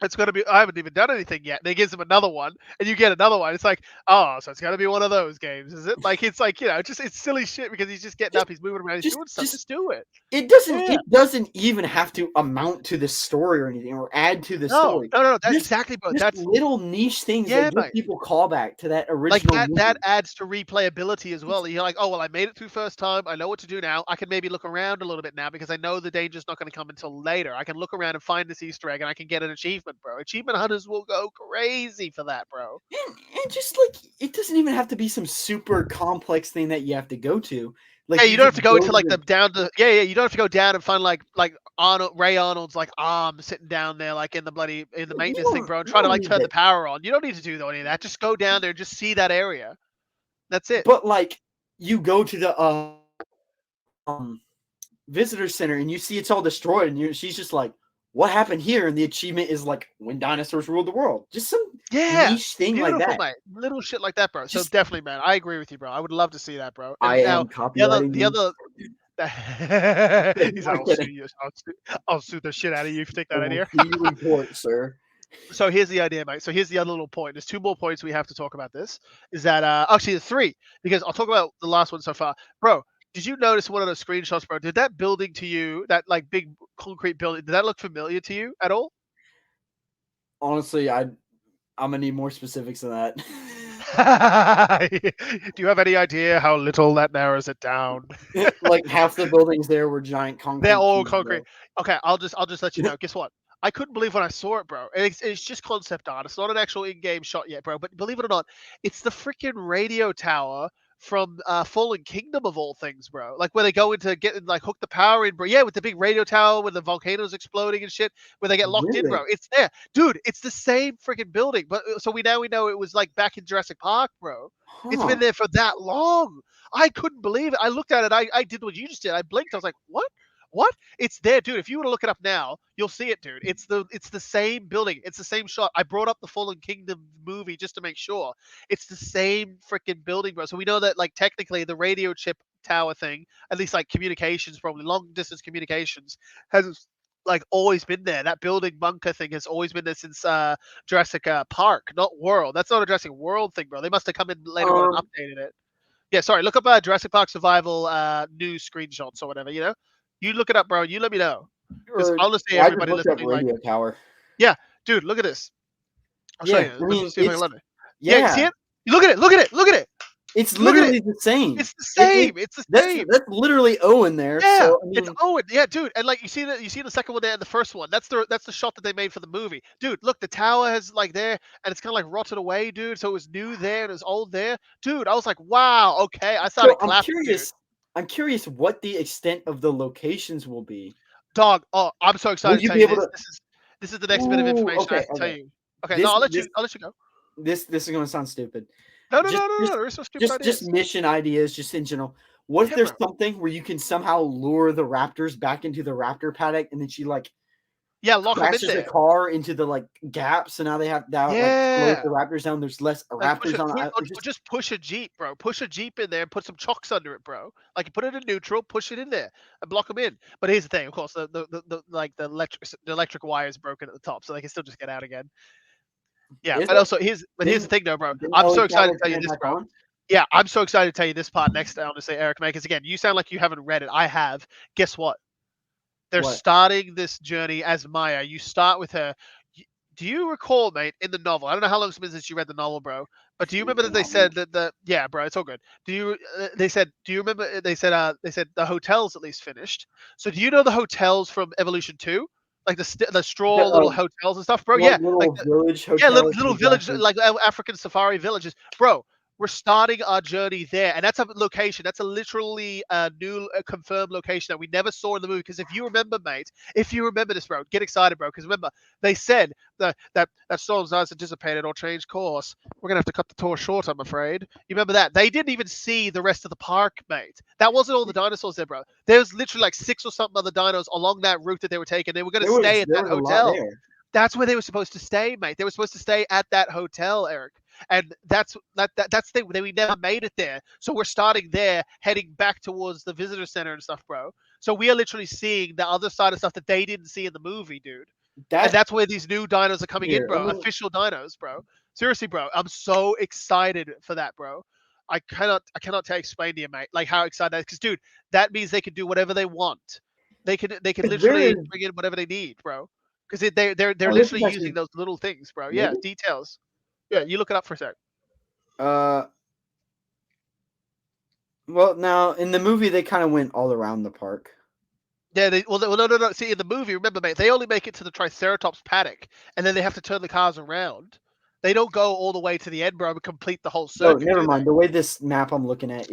it's gonna be. I haven't even done anything yet. And he gives him another one, and you get another one. It's like, oh, so it's gotta be one of those games, is it? Like it's like just it's silly shit because he's just getting just up, he's moving around, he's just doing stuff. just Just do it. it doesn't Yeah. it doesn't even have to amount to the story or anything or add to the No, story. no, no. That Just exactly, bro. just That's little niche things that yeah, give mate. people callback to that Like original that movie. adds to replayability as well. You're like, oh well, I made it through first time. I know what to do now. I can maybe look around a little bit now because I know the danger's not going to come until later. I can look around and find this Easter egg, and I can get an achievement, bro. Achievement hunters will go crazy for that, bro. And just like it doesn't even have to be some super complex thing that you have to go to. Yeah, Like you you don't have just to go go to to like the the down to yeah. You don't have to go down and find like Ray Arnold's like arm sitting down there like in the maintenance thing, bro, and you try to don't like need turn the that. power on. You don't need to do any of that. Just go down there and just see that area. That's it. But like you go to the um visitor center and you see it's all destroyed and she's just like, what happened here? And the achievement is like when dinosaurs ruled the world. Just some Yeah, niche thing like beautiful, that. mate. Little shit like that, bro. So Just definitely, man, I agree with you, bro. I would love to see that, bro. I And now am the copywriting the these. other, he's like, I'm kidding. I'll sue the shit out of you if you take I that will idea. see you report, sir. So here's the idea, mate. So here's the other little point. There's two more points we have to talk about. This is that actually there's three because I'll talk about the last one so far, bro. Did you notice one of those screenshots, bro? Did that building to you, that like big concrete building, did that look familiar to you at all? Honestly, I'm gonna need more specifics than that. Do you have any idea how little that narrows it down? Like half the buildings there were giant They're concrete all cubes, concrete. bro. Okay, I'll just let you know. Guess what? I couldn't believe when I saw it, bro. It's just concept art. It's not an actual in-game shot yet, bro. But believe it or not, it's the freaking radio tower from Fallen Kingdom of all things, bro. Like where they go into like hook the power in, bro. Yeah, with the big radio tower when the volcanoes exploding and shit, where they get locked in, bro. Really? It's there, dude. It's the same freaking building. But so we know it was like back in Jurassic Park, bro. It's been Huh. there for that long. I couldn't believe it. I looked at it. I did what you just did. I blinked. I was like, what? What? It's there, dude. If you were to look it up now, you'll see it, dude. It's the same building. It's the same shot. I brought up the Fallen Kingdom movie just to make sure. It's the same freaking building, bro. So we know that like technically the radio chip tower thing, at least like communications, probably long distance communications, has like always been there. That building bunker thing has always been there since Jurassic Park, not World. That's not a Jurassic World thing, bro. They must have come in later on and Um, updated it. Yeah, sorry. Look up Jurassic Park Survival news screenshots or whatever. You look it up, bro. You let me know because or honestly, I just everybody looked up listening, like, radio tower. yeah, dude, look at this. I'll show Yeah, you. I Let me mean see if I can it's let it. Yeah, you see yeah, it? You look at it. Look at it. Look at it. it's Look at it. literally the same. It's the same. It's the same. That's literally Owen there. Yeah, So I it's mean, Owen. Yeah, dude, and like you see the second one there and the first one. That's the shot that they made for the movie, dude. Look, the tower has like there, and it's kind of like rotted away, dude. So it was new there and it was old there, dude. I was like, wow, okay. I started so clapping, dude. I'm curious what the extent of the locations will be. Dog, oh, I'm so excited Would to you tell be you able this. to? This is the next bit of Ooh, information I okay, have to tell okay. you. Okay, no, This I'll let you go. this is gonna sound stupid. No, no, Just no, no, no. just There's no stupid just ideas. mission ideas, just in general. What if Yeah, there's bro. something where you can somehow lure the raptors back into the raptor paddock, and then she like Yeah, lock them in crashes the there. car into the like gap, so now they have that like slows Yeah. the raptors down. There's less Like push raptors it, on. or just push a jeep, bro. Push a jeep in there and put some chocks under it, bro. Like you put it in neutral, push it in there, and block them in. But here's the thing, of course, the like the electric wire is broken at the top, so they can still just get out again. Yeah, Is but it? also here's the thing, though, bro. Didn't I'm Ellie so excited to Sattler tell turn you it this, back bro. on? Yeah, I'm so excited to tell you this part next, honestly, Eric, man, because again, you sound like you haven't read it. I have. Guess what? They're What? starting this journey as Maya. You start with her. Do you recall, mate, in the novel? I don't know how long it's been since you read the novel, bro. But do you remember that they said that the yeah, bro, it's all good. Do you? They said. Do you remember? They said the hotels at least finished. So do you know the hotels from Evolution 2? Like the The straw little hotels and stuff, bro. like Yeah, like little village yeah, hotels, little village, exactly. like African safari villages, bro. We're starting our journey there, and that's a location. That's a literally new confirmed location that we never saw in the movie. Because if you remember, mate, if you remember this, bro, get excited, bro. Because remember, they said that storm's eyes anticipated or changed course. We're gonna have to cut the tour short, I'm afraid. You remember that? They didn't even see the rest of the park, mate. That wasn't all the dinosaurs there, bro. There was literally like 6 or something other dinos along that route that they were taking. They were gonna stay at There that was a lot hotel. there. That's where they were supposed to stay, mate. They were supposed to stay at that hotel, Eric. And that's the thing. We never made it there. So we're starting there, heading back towards the visitor center and stuff, bro. So we are literally seeing the other side of stuff that they didn't see in the movie, dude. And That that's where these new dinos are coming in, here, bro. Official dinos, bro. Seriously, bro. I'm so excited for that, bro. I cannot explain to you, mate, like how excited that is. Because, dude, that means they can do whatever they want. They can there literally is. bring in whatever they need, bro. Because they're Oh, this is literally using actually those little things, bro. Yeah, maybe. details. Yeah, you look it up for a sec. Uh, well, now in the movie they kind of went all around the park. Yeah, no. See, in the movie, remember, mate, they only make it to the Triceratops paddock, and then they have to turn the cars around. They don't go all the way to the end, bro, and complete the whole Oh, circuit, never do they? mind. The way this map I'm looking at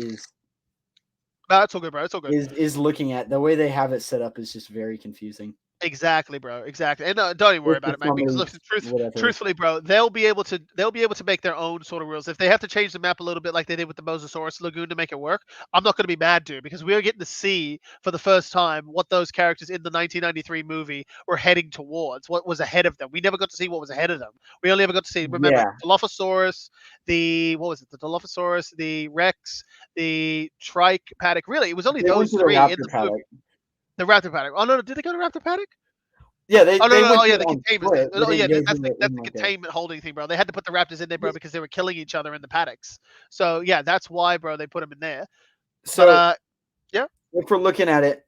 No, it's all good, bro. It's all good. is looking at the way they have it set up is just very confusing. Exactly, bro. Exactly, and don't even worry With about the it, mate. Because look, summers, whatever. truthfully, bro, they'll be able to make their own sort of rules. If they have to change the map a little bit, like they did with the Mosasaurus Lagoon to make it work, I'm not going to be mad, dude, because we are getting to see for the first time what those characters in the 1993 movie were heading towards. What was ahead of them? We never got to see what was ahead of them. We only ever got to see. Remember, Yeah, Dilophosaurus, the what was it? The Dilophosaurus, the Rex, the Trike paddock. Really, it was only they went those to the three in raptor the paddock. movie. The Raptor paddock. Oh no, did they go to Raptor paddock? Yeah, Oh no, they no, went oh to yeah, it the on containment thing. foot. They Oh yeah, didn't go that's to it that's in the like a. containment holding thing, bro. They had to put the raptors in there, bro, because they were killing each other in the paddocks. So yeah, that's why, bro, they put them in there. But So yeah, if we're looking at it,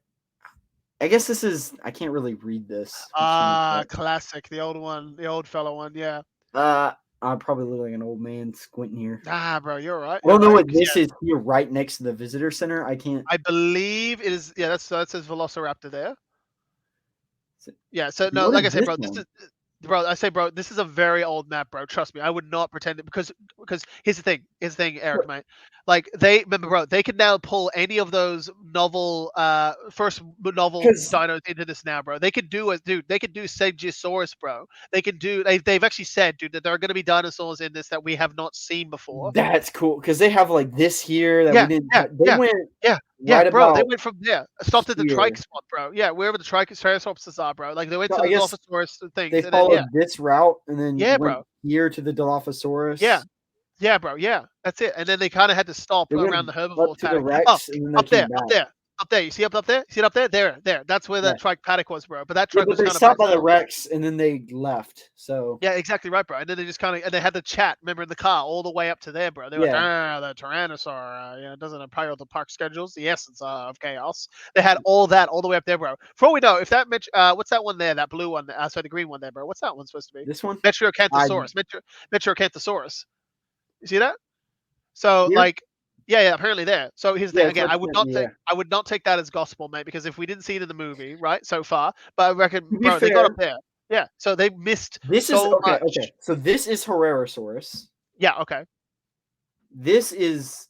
I guess this is. I can't really read this. Classic. The old one. The old fellow one. Yeah. I probably look like an old man squinting here. Bro, you're right. I don't know what this is here right next to the visitor center. I can't. I believe it is. Yeah, that says Velociraptor there. Yeah. So no, like I said, bro, this is. Bro, I say, bro, this is a very old map, bro. Trust me, I would not pretend it because here's the thing, Eric, mate. Like remember, bro, they can now pull any of those novel, first novel dinos into this now, bro. They could do they could do Stegosaurus, bro. They can do. They've actually said, dude, that there are going to be dinosaurs in this that we have not seen before. That's cool because they have like this here that we didn't. They went bro. They went from stopped at the trike spot, bro. Yeah, wherever the Triceratops are, bro. Like they went to the Dilophosaurus things. They followed this route and then went bro. here to the Dilophosaurus. Yeah, bro. Yeah, that's it. And then they kind of had to stop around the herbivore to the Rex, and then up there. You see up there? See it up there? There. That's where that trike paddock was, bro. But that trike was kind of. They stopped by the Rex, and then they left. So yeah, exactly right, bro. And then they just and they had the chat. Remember in the car all the way up to there, bro. They were the Tyrannosaur. Doesn't appeal to park schedules. The essence of chaos. They had all that all the way up there, bro. For all we know, if that what's that one there? That blue one. Sorry, the green one there, bro. What's that one supposed to be? This one. Metriacanthosaurus. Metriacanthosaurus. You see that? So here? Like. Yeah, apparently there. So here's the thing again. I would not take that as gospel, mate, because if we didn't see it in the movie, right, so far, but I reckon, bro, they got up there. Yeah, so they missed. This is okay. Okay, so this is Herrerasaurus. Yeah. Okay. This is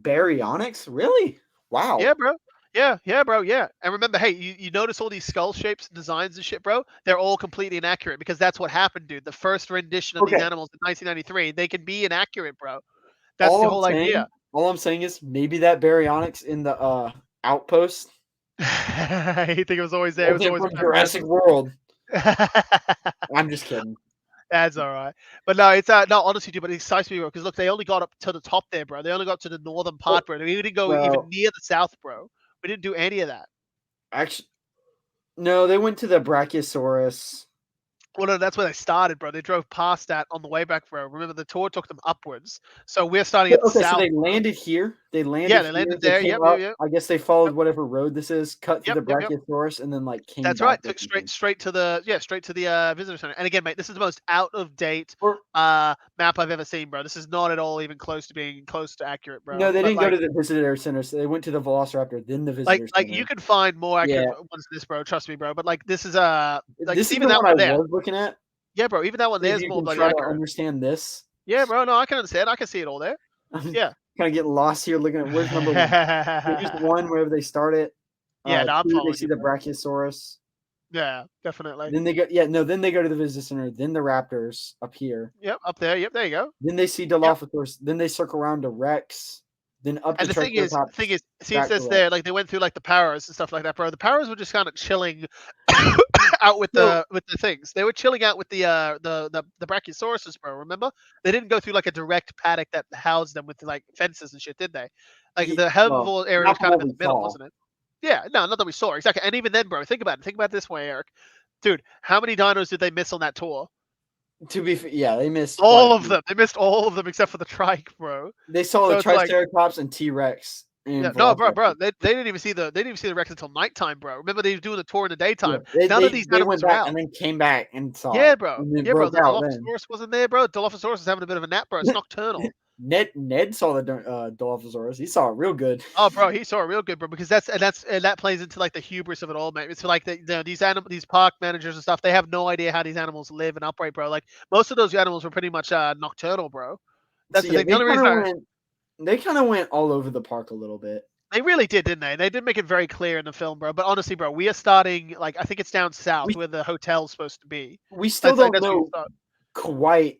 Baryonyx. Really? Wow. Yeah, bro. Yeah, bro. Yeah. And remember, hey, you notice all these skull shapes, designs, and shit, bro? They're all completely inaccurate because that's what happened, dude. The first rendition of these animals in 1993, they can be inaccurate, bro. That's the whole idea. All I'm saying is maybe that Baryonyx in the outpost. You think it was always there? It was always from Jurassic World. I'm just kidding. That's all right. But no, it's no, honestly, dude, but it excites me, bro, because look, they only got up to the top there, bro. They only got to the northern part, bro. We didn't go even near the south, bro. We didn't do any of that. Actually, no, they went to the Brachiosaurus. Well, no, that's where they started, bro. They drove past that on the way back, bro. Remember, the tour took them upwards. So we're starting at the south. So they landed here. They landed they landed there. Yep. I guess they followed whatever road this is, cut through the Brachiosaurus, and then like came That's back. Right. Took straight to the visitor center. And again, mate, this is the most out of date map I've ever seen, bro. This is not at all even close to being close to accurate, bro. No, they didn't go to the visitor center. So they went to the Velociraptor, then the visitor center. Like you can find more accurate ones than this, bro. Trust me, bro. But like this is this even that one there. I was looking at. Yeah, bro. Even that one there's more bloody accurate. Understand this? Yeah, bro. No, I can understand. I can see it all there. Yeah. Kind of getting lost here looking at where's number one. Here's one wherever they start it. Yeah, no, I'm following. They see the Brachiosaurus. Yeah, definitely. Then they go. Yeah, no. Then they go to the visitor center. Then the Raptors up here. Yep, up there. Yep, there you go. Then they see Dilophosaurus. Then they circle around to Rex. Then up. And the thing is, see, it says there, like they went through like the Paras and stuff like that, bro. The Paras were just kind of chilling out with the things. They were chilling out with the Brachiosauruses, bro. Remember? They didn't go through like a direct paddock that housed them with like fences and shit, did they? Like the herbivore area was kind of in the middle, wasn't it? Yeah, no, not that we saw exactly. And even then, bro, think about it. Think about it this way, Eric. Dude, how many dinos did they miss on that tour? To be they missed all of them. They missed all of them except for the trike, bro. They saw the Triceratops and T-Rex. Yeah, no, bro. They didn't even see the Rex until nighttime, bro. Remember they were doing the tour in the daytime. None of these animals were out. And then came back and saw. Yeah, bro. Yeah, bro. The Dilophosaurus wasn't there, bro. Dilophosaurus was having a bit of a nap, bro. It's nocturnal. Ned saw the Dilophosaurus. He saw it real good. Oh, bro, he saw it real good, bro. Because that plays into like the hubris of it all, mate. It's like these park managers and stuff. They have no idea how these animals live and operate, bro. Like most of those animals were pretty much nocturnal, bro. That's the thing. The only reason they kind of went all over the park a little bit. They really did, didn't they? They did make it very clear in the film, bro. But honestly, bro, we are starting like I think it's down south where the hotel's supposed to be. We still don't know quite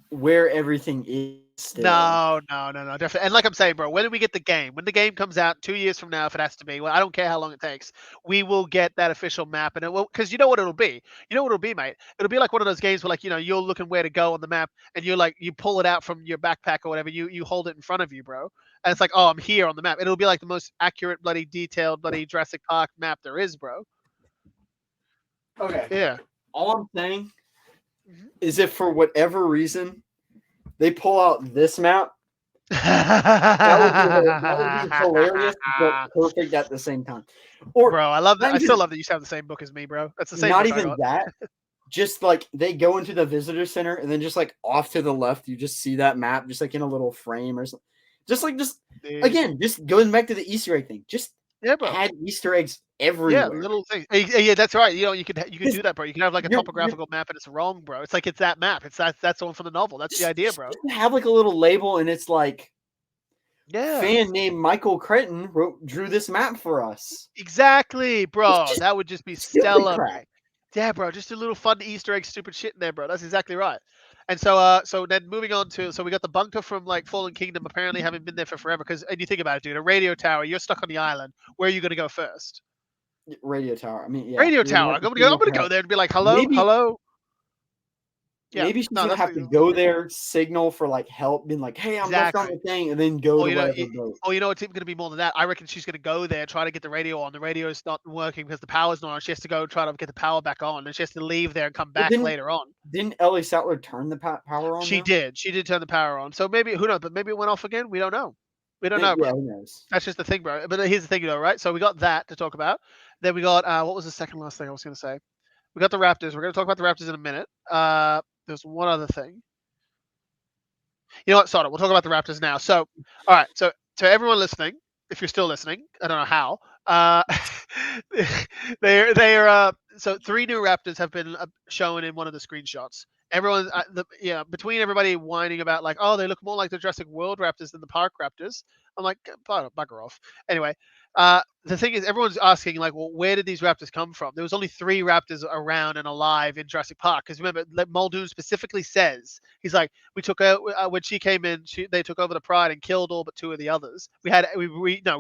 where everything is still. No, definitely. And like I'm saying, bro, when do we get the game? When the game comes out 2 years from now, if it has to be, well, I don't care how long it takes, we will get that official map. And it will, because you know what it'll be? You know what it'll be, mate? It'll be like one of those games where, like, you're looking where to go on the map, and you're like, you pull it out from your backpack or whatever, you hold it in front of you, bro. And it's like, oh, I'm here on the map. It'll be like the most accurate, bloody detailed, bloody Jurassic Park map there is, bro. Okay. Yeah. All I'm saying is if for whatever reason they pull out this map That would be hilarious, but perfect at the same time. Or bro, I love that. I still love that you have the same book as me, bro. That's the same not book I even got. that. Just like they go into the visitor center, and then just like off to the left, you just see that map, just like in a little frame or something. Just again, just going back to the Easter egg thing. Just bro. add Easter eggs everywhere. Yeah, little things. Yeah, that's right. You know, you could do that, bro. You can have like a topographical map, and it's wrong, bro. It's like it's that map. That's the one from the novel. That's the idea, bro. Just have like a little label, and it's like, yeah, fan named Michael Cretton drew this map for us. Exactly, bro. That would just be stellar, crap. Yeah, bro. Just a little fun Easter egg, stupid shit in there, bro. That's exactly right. And so then moving on to, so we got the bunker from like Fallen Kingdom apparently having been there for forever. And you think about it, dude, a radio tower. You're stuck on the island. Where are you gonna go first? Radio tower. I mean, yeah. Radio tower. I'm gonna go there and be like, hello, hello. Yeah, maybe she's gonna have to go there, signal for like help, being like, "Hey, I'm left on the thing," and then go to whatever boat. Oh, you know, it's even gonna be more than that. I reckon she's gonna go there, try to get the radio on. The radio is not working because the power's not on. She has to go try to get the power back on, and she has to leave there and come back later on. Didn't Ellie Sattler turn the power on? She did. She did turn the power on. So maybe, who knows? But maybe it went off again. We don't know. We don't know, bro. Yeah, who knows? That's just the thing, bro. But here's the thing, right? So we got that to talk about. Then we got what was the second last thing I was gonna say? We got the Raptors. We're gonna talk about the Raptors in a minute. There's one other thing. You know what? Sorry, we'll talk about the Raptors now. So, all right. So, to everyone listening, if you're still listening, I don't know how. So 3 new Raptors have been shown in one of the screenshots. Everyone, between everybody whining about like, oh, they look more like the Jurassic World Raptors than the Park Raptors. I'm like, bugger off. Anyway, the thing is, everyone's asking like, well, where did these raptors come from? There was only 3 raptors around and alive in Jurassic Park. Because remember, Muldoon specifically says, he's like, we took out when she came in, they took over the Pride and killed all but 2 of the others. We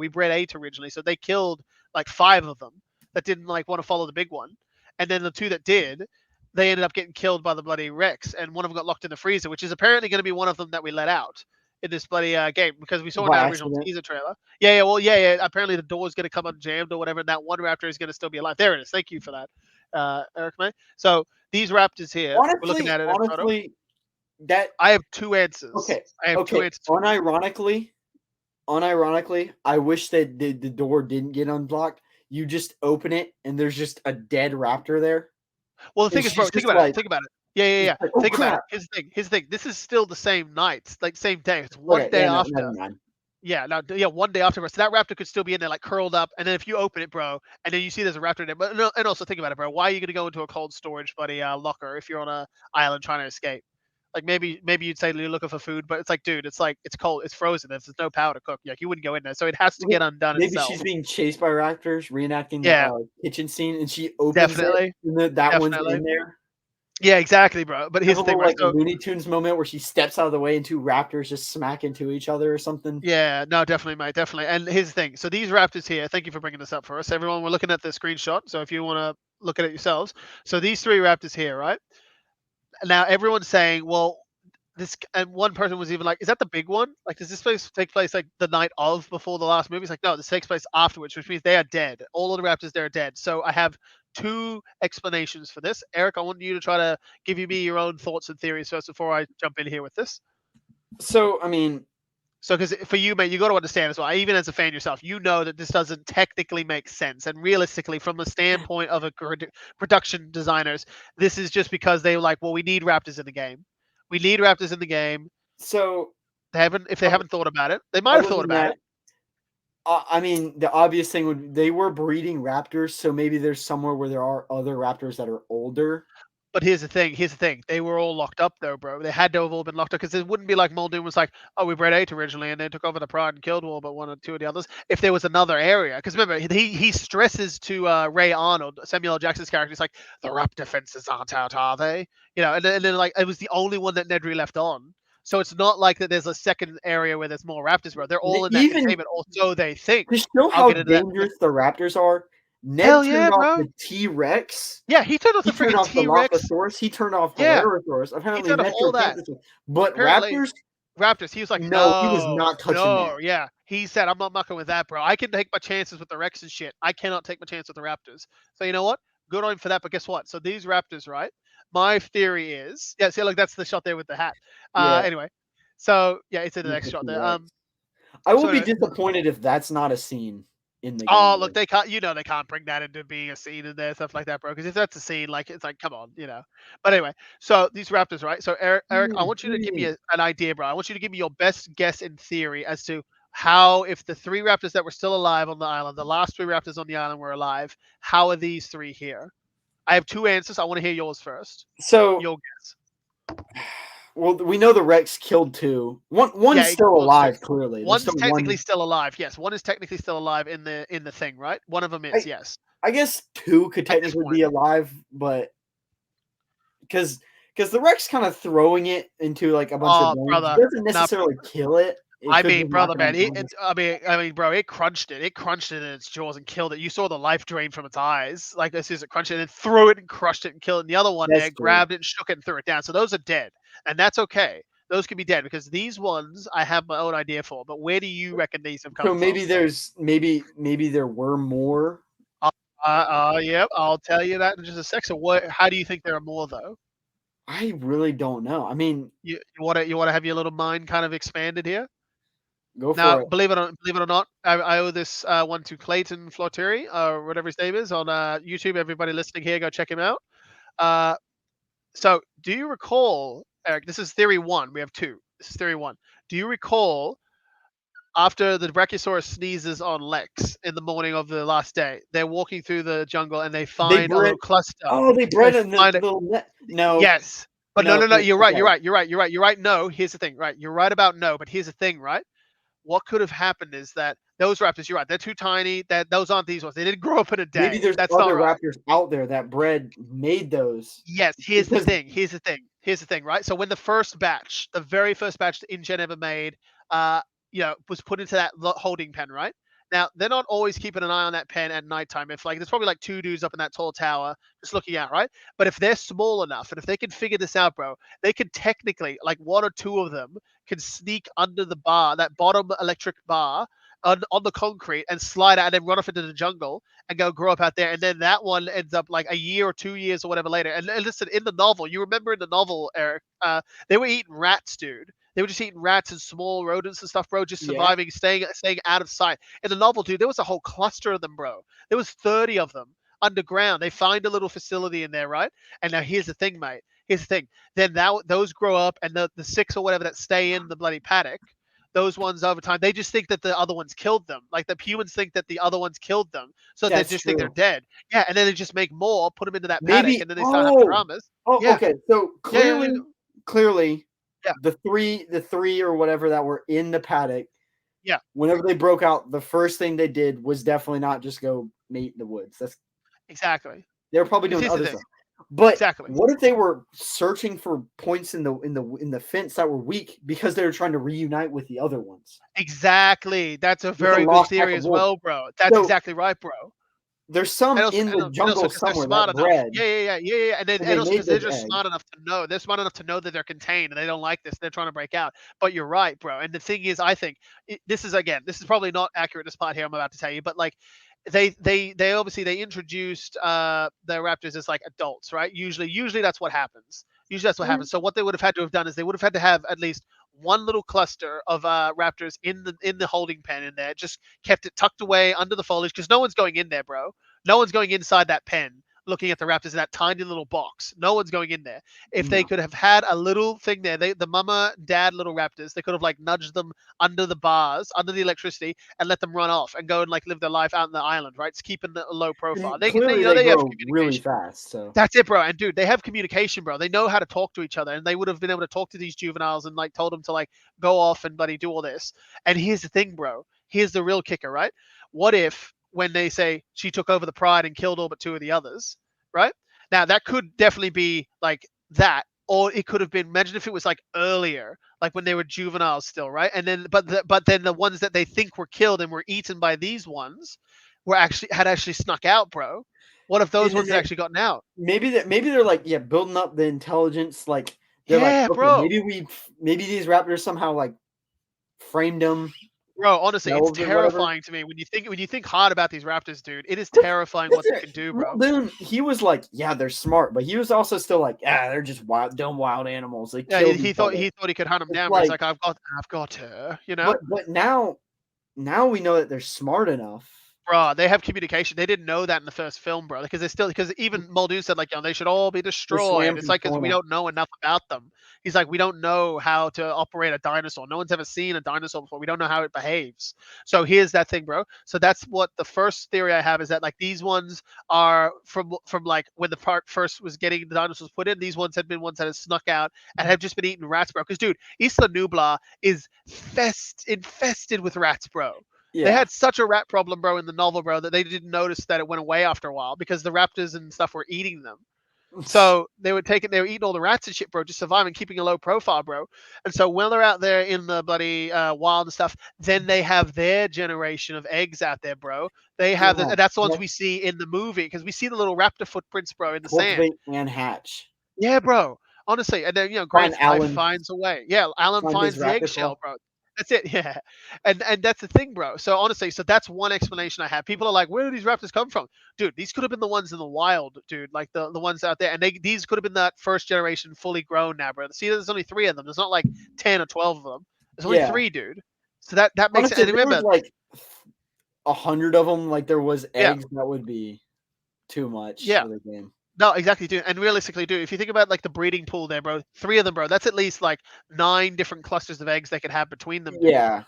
bred 8 originally, so they killed like 5 of them that didn't like want to follow the big one, and then the 2 that did, they ended up getting killed by the bloody Rex, and one of them got locked in the freezer, which is apparently going to be one of them that we let out in this bloody game, because we saw in that original teaser trailer. Yeah. Apparently the door's going to come unjammed or whatever, and that one raptor is going to still be alive. There it is. Thank you for that, Eric May. So these raptors here, we're looking at it. Honestly, that I have 2 answers. Okay. I have 2 answers. Unironically, I wish that the door didn't get unblocked. You just open it, and there's just a dead raptor there. Well, the thing is, bro, think about it. Yeah. Like, think about it. Here's the thing. This is still the same night, like same day. It's one day after. One day after. So that raptor could still be in there, like curled up. And then if you open it, bro, and then you see there's a raptor in there. But and also think about it, bro. Why are you gonna go into a cold storage, buddy, locker if you're on an island trying to escape? Like maybe you'd say you're looking for food, but it's like, dude, it's like it's cold, it's frozen. There's no power to cook. Like you wouldn't go in there, so it has to get undone. Maybe she's being chased by raptors, reenacting the kitchen scene, and she opens it, and that one's in there. Yeah, exactly, bro. But here's the thing, like Looney Tunes moment where she steps out of the way and 2 raptors just smack into each other or something. Yeah, no, definitely, mate, definitely. And here's the thing. So these raptors here, thank you for bringing this up for us, everyone. We're looking at the screenshot, so if you want to look at it yourselves. So these 3 raptors here, right? Now everyone's saying, well, this, and one person was even like, is that the big one? Like, does this place take place like the night of before the last movie? It's like, no, this takes place afterwards, which means they are dead. All of the raptors, they're dead. So I have 2 explanations for this. Eric, I want you to try to give me your own thoughts and theories first before I jump in here with this. So, I mean, because for you, mate, you got to understand as well, even as a fan yourself, you know that this doesn't technically make sense. And realistically, from the standpoint of a production designers, this is just because they were like, well, we need raptors in the game. We need raptors in the game. So if they haven't thought about it, they might have thought about it. I mean, the obvious thing would, they were breeding raptors, so maybe there's somewhere where there are other raptors that are older. But here's the thing. They were all locked up though, bro. They had to have all been locked up, because it wouldn't be like Muldoon was like, oh, we bred 8 originally and then took over the Pride and killed all but 1 or 2 of the others. If there was another area, because remember, he stresses to Ray Arnold, Samuel L. Jackson's character, he's like, the raptor fences aren't out, are they? You know, and then like it was the only one that Nedry left on. So it's not like that there's a second area where there's more raptors, bro. They're all in that containment. Also, they think. To show how dangerous the raptors are, Ned turned off the T-Rex. Yeah, he turned off the freaking T-Rex. He turned off the Velociraptor. Apparently, he turned off all that. But Raptors, he was like, no, he was not touching that. Yeah, he said, I'm not mucking with that, bro. I can take my chances with the Rex and shit. I cannot take my chance with the Raptors. So you know what? Good on him for that. But guess what? So these Raptors, right? My theory is, see, look, that's the shot there with the hat. Anyway, So yeah, it's in the next shot there. I will be disappointed if that's not a scene in the game. Oh, look, they can't. They can't bring that into being a scene in there, stuff like that, bro. Because if that's a scene, like it's like, come on, But anyway, so these raptors, right? So Eric, I want you to give me an idea, bro. I want you to give me your best guess in theory as to how, if the 3 raptors that were still alive on the island, the last 3 raptors on the island were alive, how are these 3 here? I have 2 answers. I want to hear yours first. So your guess. Well, we know the Rex killed 2. One's still alive, clearly. One's technically still alive. Yes, one is technically still alive in the thing, right? One of them is, yes. I guess 2 could technically be alive, but because the Rex kind of throwing it into like a bunch of bones doesn't necessarily kill it. Brother, man, bro, it crunched it. It crunched it in its jaws and killed it. You saw the life drain from its eyes. Like, as soon as it crunched it, and then threw it and crushed it and killed it. And the other one grabbed it and shook it and threw it down. So those are dead. And that's okay. Those can be dead because these ones I have my own idea for. But where do you reckon these have come from? So maybe there were more. Yep, I'll tell you that in just a sec. So how do you think there are more though? I really don't know. I mean, you want to have your little mind kind of expanded here? Go for it. Believe it or not, I owe this one to Clayton Floteri, or whatever his name is, on YouTube. Everybody listening here, go check him out. So, do you recall, Eric? This is theory 1. We have 2. This is theory 1. Do you recall after the Brachiosaurus sneezes on Lex in the morning of the last day? They're walking through the jungle and they find a little cluster. Oh, they bred a little net. No. Yes. But no. You're right. You're right. No, here's the thing. Right. You're right about no, but here's the thing, right? What could have happened is that those raptors, you're right, they're too tiny. Those aren't these ones. They didn't grow up in a day. Maybe there's other raptors out there that made those. Yes, here's the thing, right? So when the very first batch that InGen ever made, was put into that holding pen, right? Now, they're not always keeping an eye on that pen at nighttime. If there's probably like 2 dudes up in that tall tower just looking out, right? But if they're small enough and if they can figure this out, bro, they could technically, like 1 or 2 of them can sneak under the bar, that bottom electric bar on the concrete and slide out and then run off into the jungle and go grow up out there. And then that one ends up like a year or 2 years or whatever later. And listen, in the novel, you remember in the novel, Eric, they were eating rats, dude. They were just eating rats and small rodents and stuff, bro, just surviving, staying out of sight. In the novel, dude, there was a whole cluster of them, bro. There was 30 of them underground. They find a little facility in there, right? And now here's the thing, mate. Here's the thing. Then those grow up, and the 6 or whatever that stay in the bloody paddock, those ones over time, they just think that the other ones killed them. Like the humans think that the other ones killed them. So they just think they're dead. Yeah, and then they just make more, put them into that paddock, and then they start having dramas. Okay. So clearly, the three or whatever that were in the paddock. Yeah. Whenever they broke out, the first thing they did was definitely not just go mate in the woods. That's exactly. They were probably doing other stuff. But what if they were searching for points in the fence that were weak because they were trying to reunite with the other ones? Exactly. That's a very good theory as well, bro. That's exactly right, bro. There's some in the jungle somewhere that bred. Yeah. And then also because they're just smart enough to know. They're smart enough to know that they're contained and they don't like this. They're trying to break out. But you're right, bro. And the thing is, I think this is probably not accurate, this part here I'm about to tell you, but like they obviously they introduced the raptors as like adults, right? Usually that's what happens. So what they would have had to have done is they would have had to have at least one little cluster of raptors in the holding pen in there, just kept it tucked away under the foliage because no one's going in there, bro. No one's going inside that pen looking at the raptors in that tiny little box. No one's going in there. If they could have had a little thing there, the mama, dad, little raptors, they could have like nudged them under the bars, under the electricity, and let them run off and go and like live their life out on the island, right? It's keeping the low profile. They grow really fast. So that's it, bro. And dude, they have communication, bro. They know how to talk to each other, and they would have been able to talk to these juveniles and like told them to like go off and buddy do all this. And here's the thing, bro. Here's the real kicker, right? What if when they say she took over the pride and killed all but 2 of the others, right? Now that could definitely be like that, or it could have been. Imagine if it was like earlier, like when they were juveniles still, right? And then, but then the ones that they think were killed and were eaten by these ones had actually snuck out, bro. What if those ones had actually gotten out? Maybe they're like building up the intelligence, like they're like, okay, bro. Maybe these raptors somehow like framed them. Bro, honestly, it's terrifying to me when you think hard about these raptors, dude. It is terrifying what they can do, bro. Then he was like, yeah, they're smart, but he was also still like, yeah, they're just dumb wild animals. They Yeah, kill he thought he could hunt them down, but like, it's like I've got her, you know. But now we know that they're smart enough. Bro, they have communication. They didn't know that in the first film, bro, because even Muldoon said, like, they should all be destroyed. It's like, because we don't know enough about them. He's like, we don't know how to operate a dinosaur. No one's ever seen a dinosaur before. We don't know how it behaves. So here's that thing, bro. So that's what the first theory I have is that, like, these ones are from like when the park first was getting the dinosaurs put in. These ones had been ones that had snuck out and have just been eating rats, bro. Because, dude, Isla Nublar is infested with rats, bro. Yeah. They had such a rat problem, bro, in the novel, bro, that they didn't notice that it went away after a while because the raptors and stuff were eating them. So they were eating all the rats and shit, bro, just surviving, keeping a low profile, bro. And so when they're out there in the bloody wild and stuff, then they have their generation of eggs out there, bro. They have and that's the ones we see in the movie because we see the little raptor footprints, bro, in the sand. And hatch. Yeah, bro. Honestly, and then Grant finds a way. Yeah, Alan finds the eggshell, bro. That's it, yeah. And that's the thing, bro. So honestly, that's one explanation I have. People are like, where do these raptors come from? Dude, these could have been the ones in the wild, dude, like the ones out there. And these could have been that first generation fully grown now, bro. See, there's only 3 of them. There's not like 10 or 12 of them. There's only 3, dude. So that makes sense. And remember, there was like 100 of them, like there was eggs, that would be too much for the game. No, exactly, dude. And realistically, dude, if you think about like the breeding pool there, bro, 3 of them, bro, that's at least like 9 different clusters of eggs they could have between them. Dude. Yeah.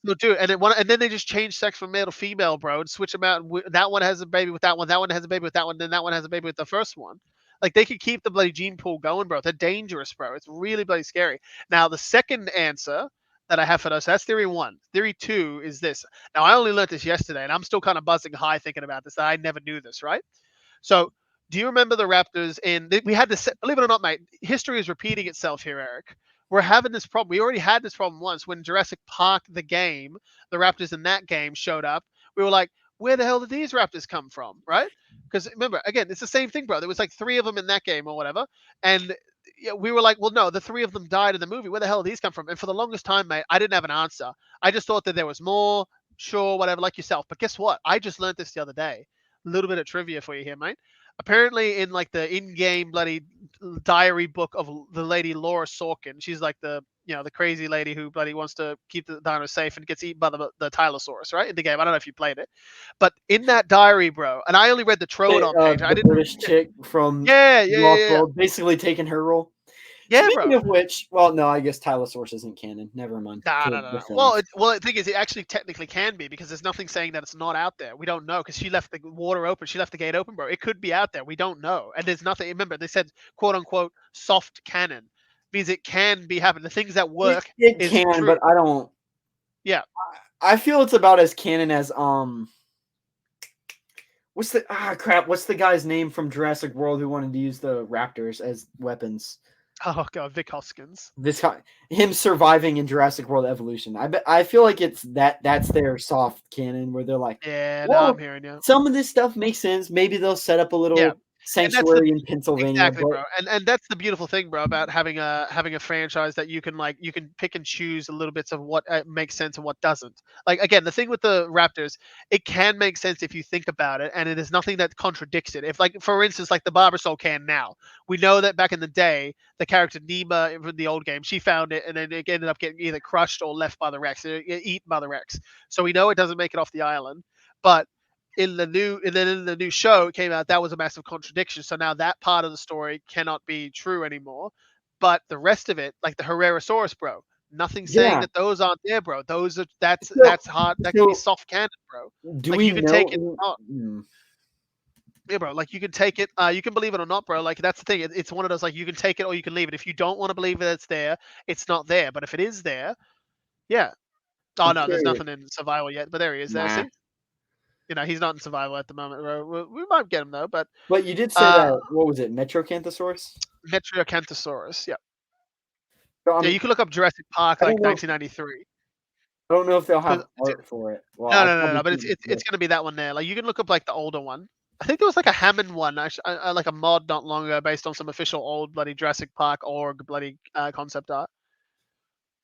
No, dude, and then they just change sex from male to female, bro, and switch them out. That one has a baby with that one. That one has a baby with that one. Then that one has a baby with the first one. Like they could keep the bloody gene pool going, bro. They're dangerous, bro. It's really bloody scary. Now the second answer that I have for those, that's theory 1. Theory 2 is this. Now I only learned this yesterday, and I'm still kind of buzzing high thinking about this. I never knew this, right? So. Do you remember the Raptors we had this, believe it or not, mate, history is repeating itself here, Eric. We're having this problem. We already had this problem once when Jurassic Park, the game, the Raptors in that game showed up. We were like, where the hell did these Raptors come from, right? Because remember, again, it's the same thing, bro. There was like 3 of them in that game or whatever. And we were like, well, no, the 3 of them died in the movie. Where the hell did these come from? And for the longest time, mate, I didn't have an answer. I just thought that there was more, sure, whatever, like yourself. But guess what? I just learned this the other day. A little bit of trivia for you here, mate. Apparently, in like the in-game bloody diary book of the lady Laura Sorkin, she's like the crazy lady who bloody wants to keep the dino safe and gets eaten by the Tylosaurus, right? In the game, I don't know if you played it, but in that diary, bro, and I only read the Troodon page. I didn't. British chick from basically taking her role. Yeah, Speaking of which, well, no, I guess Tylosaurus isn't canon. Never mind. No. Well, the thing is, it actually technically can be because there's nothing saying that it's not out there. We don't know because she left the water open. She left the gate open, bro. It could be out there. We don't know. And there's nothing. Remember, they said, quote unquote, soft canon means it can be happening. The things that work. It can, true. But I don't. Yeah. I feel it's about as canon as What's the guy's name from Jurassic World who wanted to use the raptors as weapons? Oh god, Vic Hoskins. Him surviving in Jurassic World Evolution. I feel like that's their soft canon where they're like, yeah, well, no, I'm hearing you. Some of this stuff makes sense. Maybe they'll set up a little sanctuary in Pennsylvania. Exactly, bro. And that's the beautiful thing, bro, about having a franchise that you can pick and choose a little bits of what makes sense and what doesn't. Like again, the thing with the Raptors, it can make sense if you think about it, and it is nothing that contradicts it. If like for instance, like the Barbasol can now, we know that back in the day, the character Nima from the old game, she found it and then it ended up getting either crushed or left by the Rex, eaten by the Rex. So we know it doesn't make it off the island, but in the new show it came out that was a massive contradiction. So now that part of the story cannot be true anymore. But the rest of it, like the Herrerasaurus, bro, nothing saying that those aren't there, bro. That's hard. That can be soft canon, bro. You can take it or not. Yeah, bro. Like you can take it. You can believe it or not, bro. Like that's the thing. It's one of those like you can take it or you can leave it. If you don't want to believe that it's there, it's not there. But if it is there, yeah. Oh no, there's nothing in survival yet. But there he is. There, see? He's not in survival at the moment. We might get him though, but you did say that. What was it, Metrocanthosaurus? Metrocanthosaurus, yeah. So, you can look up Jurassic Park, like 1993. I don't know if they'll have art for it. Well, no, but it's going to be that one there. Like you can look up like the older one. I think there was like a Hammond one, like a mod not long ago, based on some official old bloody Jurassic Park org bloody concept art.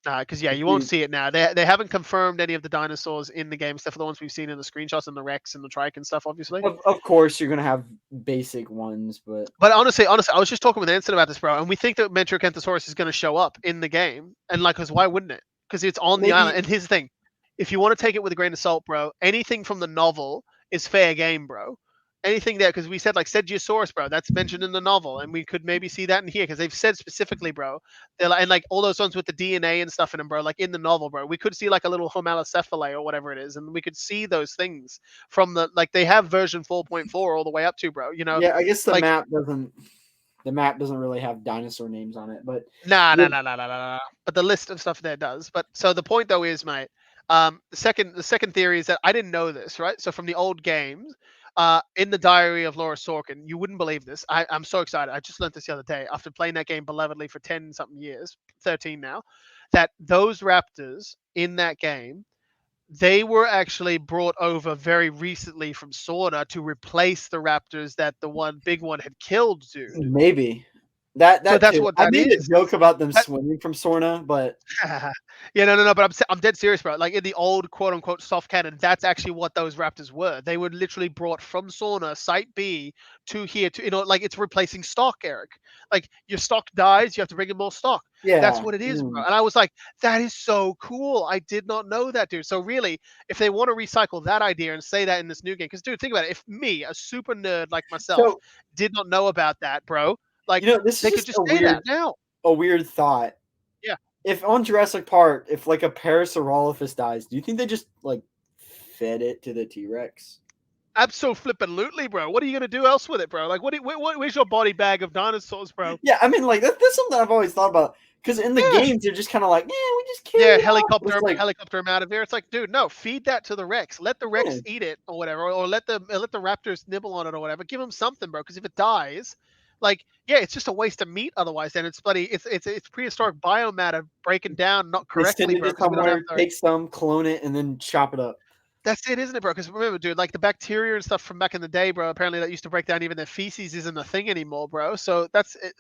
Because you won't see it now. They haven't confirmed any of the dinosaurs in the game, except for the ones we've seen in the screenshots and the Rex and the Trike and stuff, obviously. Of course, you're gonna have basic ones, but honestly, I was just talking with Anson about this, bro, and we think that Metriacanthosaurus is going to show up in the game, and because why wouldn't it? Because it's on the island. And here's the thing: if you want to take it with a grain of salt, bro, anything from the novel is fair game, bro. Anything there, because we said like Stegosaurus, bro, that's mentioned in the novel, and we could maybe see that in here because they've said specifically, bro, they're like, and like all those ones with the DNA and stuff in them, bro, like in the novel, bro, we could see like a little homalocephale or whatever it is, and we could see those things from they have version 4.4 all the way up to, bro. Yeah, I guess the map doesn't really have dinosaur names on it, but nah. But the list of stuff there does. But so the point though is, mate, the second theory is that I didn't know this, right? So from the old games, in the Diary of Laura Sorkin, you wouldn't believe this. I'm so excited. I just learned this the other day after playing that game belovedly for 10 something years, 13 now, that those raptors in that game, they were actually brought over very recently from Sauna to replace the raptors that the big one had killed, dude. Maybe. That's what that I made a joke about them swimming from Sorna, but no, but I'm dead serious, bro. Like in the old quote unquote soft canon, that's actually what those raptors were. They were literally brought from Sorna, Site B, to here to like it's replacing stock, Eric. Like your stock dies, you have to bring in more stock. Yeah, that's what it is, bro. And I was like, that is so cool. I did not know that, dude. So really, if they want to recycle that idea and say that in this new game, because dude, think about it. If me, a super nerd like myself, did not know about that, bro. Like, this they is could just say that now. A weird thought. Yeah. If on Jurassic Park, if like a Parasaurolophus dies, do you think they just like fed it to the T-Rex? Absolutely, bro. What are you gonna do else with it, bro? Like, where's your body bag of dinosaurs, bro? Yeah, I mean, like that's something I've always thought about. Because in the games, they're just kind of like, we just kill. Helicopter them out of here. It's like, dude, no, feed that to the Rex. Let the Rex eat it or whatever, or let the raptors nibble on it or whatever. Give them something, bro. Because if it dies, like, it's just a waste of meat. Otherwise, then it's prehistoric biomatter breaking down not correctly, bro. Take some, clone it, and then chop it up. That's it, isn't it, bro? Because remember, dude, like the bacteria and stuff from back in the day, bro, apparently that used to break down even their feces isn't a thing anymore, bro. So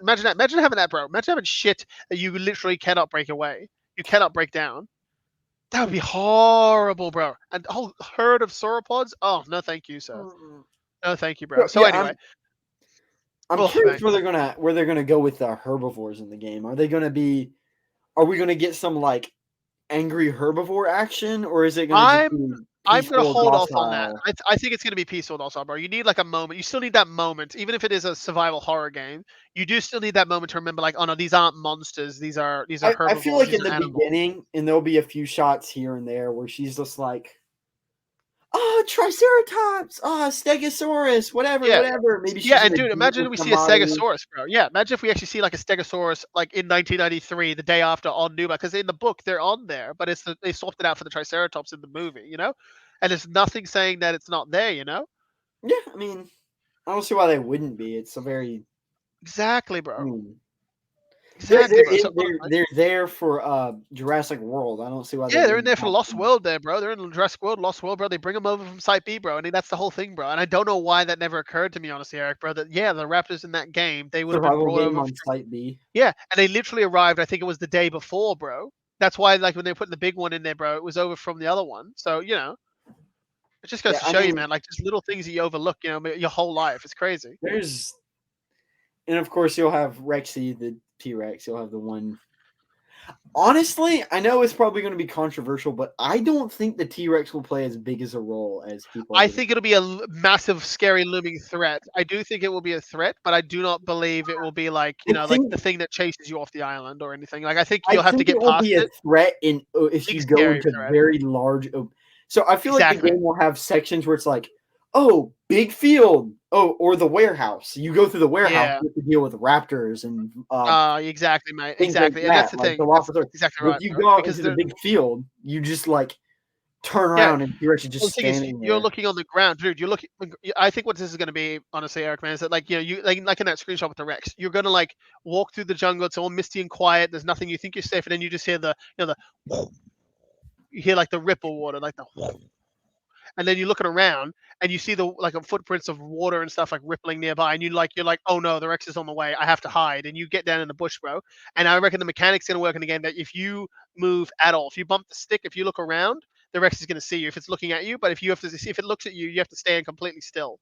imagine that. Imagine having that, bro. Imagine having shit that you literally cannot break away. You cannot break down. That would be horrible, bro. And a whole herd of sauropods? Oh, no thank you, sir. No thank you, bro. So anyway. I'm curious where they're gonna go with the herbivores in the game. Are we gonna get some like angry herbivore action, or is it gonna be I'm going to hold off on that. I think it's going to be peaceful also, bro. You need like a moment. You still need that moment. Even if it is a survival horror game, you do still need that moment to remember like, oh no, these aren't monsters. These are herbivores. I feel like in the beginning, and there'll be a few shots here and there where she's just like, Triceratops, Stegosaurus, whatever. Maybe and dude, imagine if we see a Stegosaurus, bro. Yeah, imagine if we actually see like a Stegosaurus like in 1993, the day after on Numa, because in the book they're on there, but they swapped it out for the Triceratops in the movie, and there's nothing saying that it's not there, Yeah, I mean, I don't see why they wouldn't be. It's a very exactly, bro. Exactly, they're there for Jurassic World. I don't see why. They're in there for Lost World, there, bro. They're in Jurassic World, Lost World, bro. They bring them over from Site B, bro. I mean, that's the whole thing, bro. And I don't know why that never occurred to me, honestly, Eric, bro. That the Raptors in that game, they would have been brought over on Site B. Yeah, and they literally arrived. I think it was the day before, bro. That's why, like, when they put the big one in there, bro, it was over from the other one. So it just goes to show you, man. Like, just little things that you overlook, your whole life. It's crazy. And of course, you'll have Rexy, the T-Rex. You'll have the one. Honestly, I know it's probably going to be controversial, but I don't think the T-Rex will play as big as a role as people. I think it'll be a massive, scary, looming threat. I do think it will be a threat, but I do not believe it will be like like the thing that chases you off the island or anything. Like I think you'll have to get past it. It will be a threat if you go into very large. So I feel like the game will have sections where it's like, big field. Or the warehouse. You go through the warehouse to deal with raptors and. Exactly, mate. Exactly, and that's the thing. That's exactly right. If you go out into the big field, you just like turn around and you're actually just standing there. You're looking on the ground, dude. You're looking. I think what this is going to be, honestly, Eric, man, is that like you like in that screenshot with the Rex, you're going to like walk through the jungle. It's all misty and quiet. There's nothing. You think you're safe, and then you just hear you hear like the ripple water, like the. and then you look around and you see the footprints of water and stuff like rippling nearby, and you're like, oh no, the Rex is on the way. I have to hide, and you get down in the bush, bro. And I reckon the mechanic's gonna work in the game that if you move at all, if you bump the stick, if you look around, the Rex is gonna see you if it's looking at you. But if it looks at you, you have to stand completely still.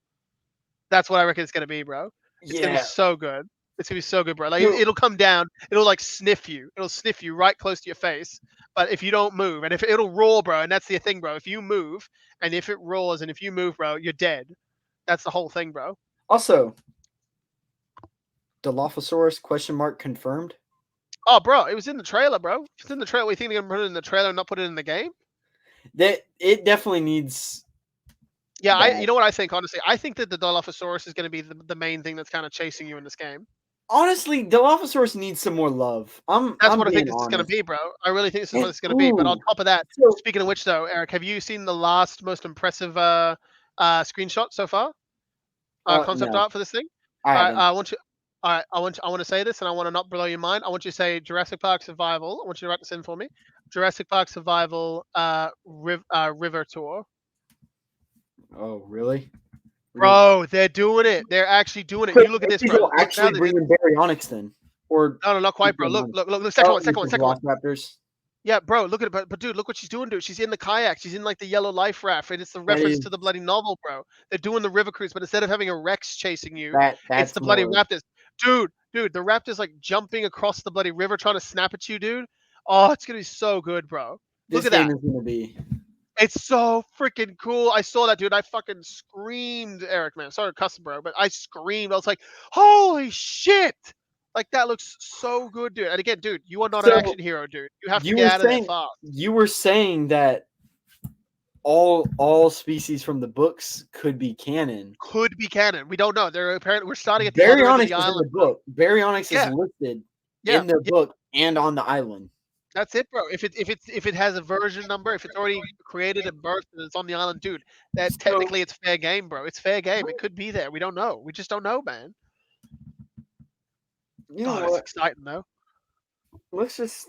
That's what I reckon it's gonna be, bro. It's gonna be so good. It's gonna be so good, bro. Like it'll come down, it'll like sniff you. It'll sniff you right close to your face. But if you don't move, and if it'll roar, bro, and that's the thing, bro. If you move, and if it roars, and if you move, bro, you're dead. That's the whole thing, bro. Also, Dilophosaurus confirmed? Oh, bro, it was in the trailer, bro. It's in the trailer. We think they're gonna put it in the trailer and not put it in the game? It definitely needs. Yeah, you know what I think, honestly? I think that the Dilophosaurus is going to be the main thing that's kind of chasing you in this game. Honestly, Dilophosaurus needs some more love. That's what I think it's going to be, bro. I really think this is what it's going to be. But on top of that, speaking of which, though, Eric, have you seen the last most impressive screenshot so far? Concept art for this thing? I want you. I want to say this, and I want to not blow your mind. I want you to say Jurassic Park Survival. I want you to write this in for me. Jurassic Park Survival River Tour. Oh, really? Bro, they're doing it. They're actually doing it. You look at this, bro. Actually bringing Baryonyx then, or no, not quite, bro. Look. Second one. Velociraptors. Yeah, bro. Look at it, but dude, look what she's doing, dude. She's in the kayak. She's in like the yellow life raft, and it's the reference to the bloody novel, bro. They're doing the river cruise, but instead of having a Rex chasing you, it's the bloody raptors. Dude, the raptors like jumping across the bloody river, trying to snap at you, dude. Oh, it's gonna be so good, bro. Look at that. This game is gonna be. It's so freaking cool. I saw that, dude. I fucking screamed, Eric, man. Sorry to cuss, bro, but I screamed. I was like, holy shit. Like, that looks so good, dude. And again, dude, you are not an action hero, dude. You have to get out of there fast. You were saying that all species from the books could be canon. Could be canon. We don't know. We're starting at the other end of the island. Is in the book. Baryonyx is listed in the book and on the island. That's it, bro. If it has a version number, if it's already created and birthed and it's on the island, dude, technically it's fair game, bro. It's fair game. It could be there. We don't know. We just don't know, man. You know what? It's exciting though. Let's just.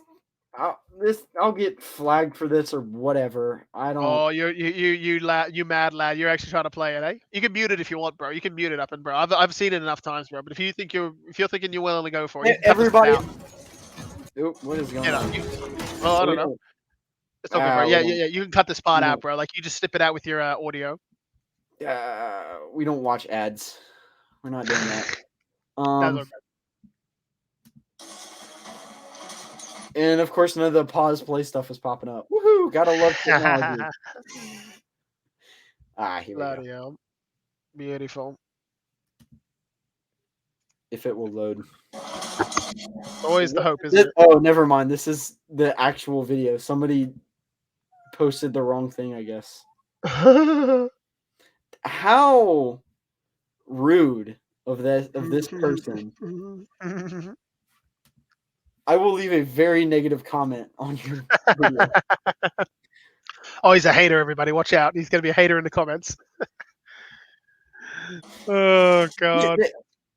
I'll get flagged for this or whatever. I don't. Oh, you mad lad. You're actually trying to play it, eh? You can mute it if you want, bro. You can mute it up, and bro, I've seen it enough times, bro. But if you're thinking you're willing to go for it, everybody. Oop, what is going on? Well, I don't know. It's okay, bro. Yeah. You can cut the spot out, bro. Like you just snip it out with your audio. We don't watch ads. We're not doing that. That's okay. And of course, none of the pause play stuff is popping up. Woohoo! Gotta love technology. Here we go. Beautiful. If it will load. Always the hope, isn't it? Oh, never mind. This is the actual video. Somebody posted the wrong thing, I guess. How rude of this person. I will leave a very negative comment on your video. Oh, he's a hater, everybody. Watch out. He's going to be a hater in the comments. Oh, God.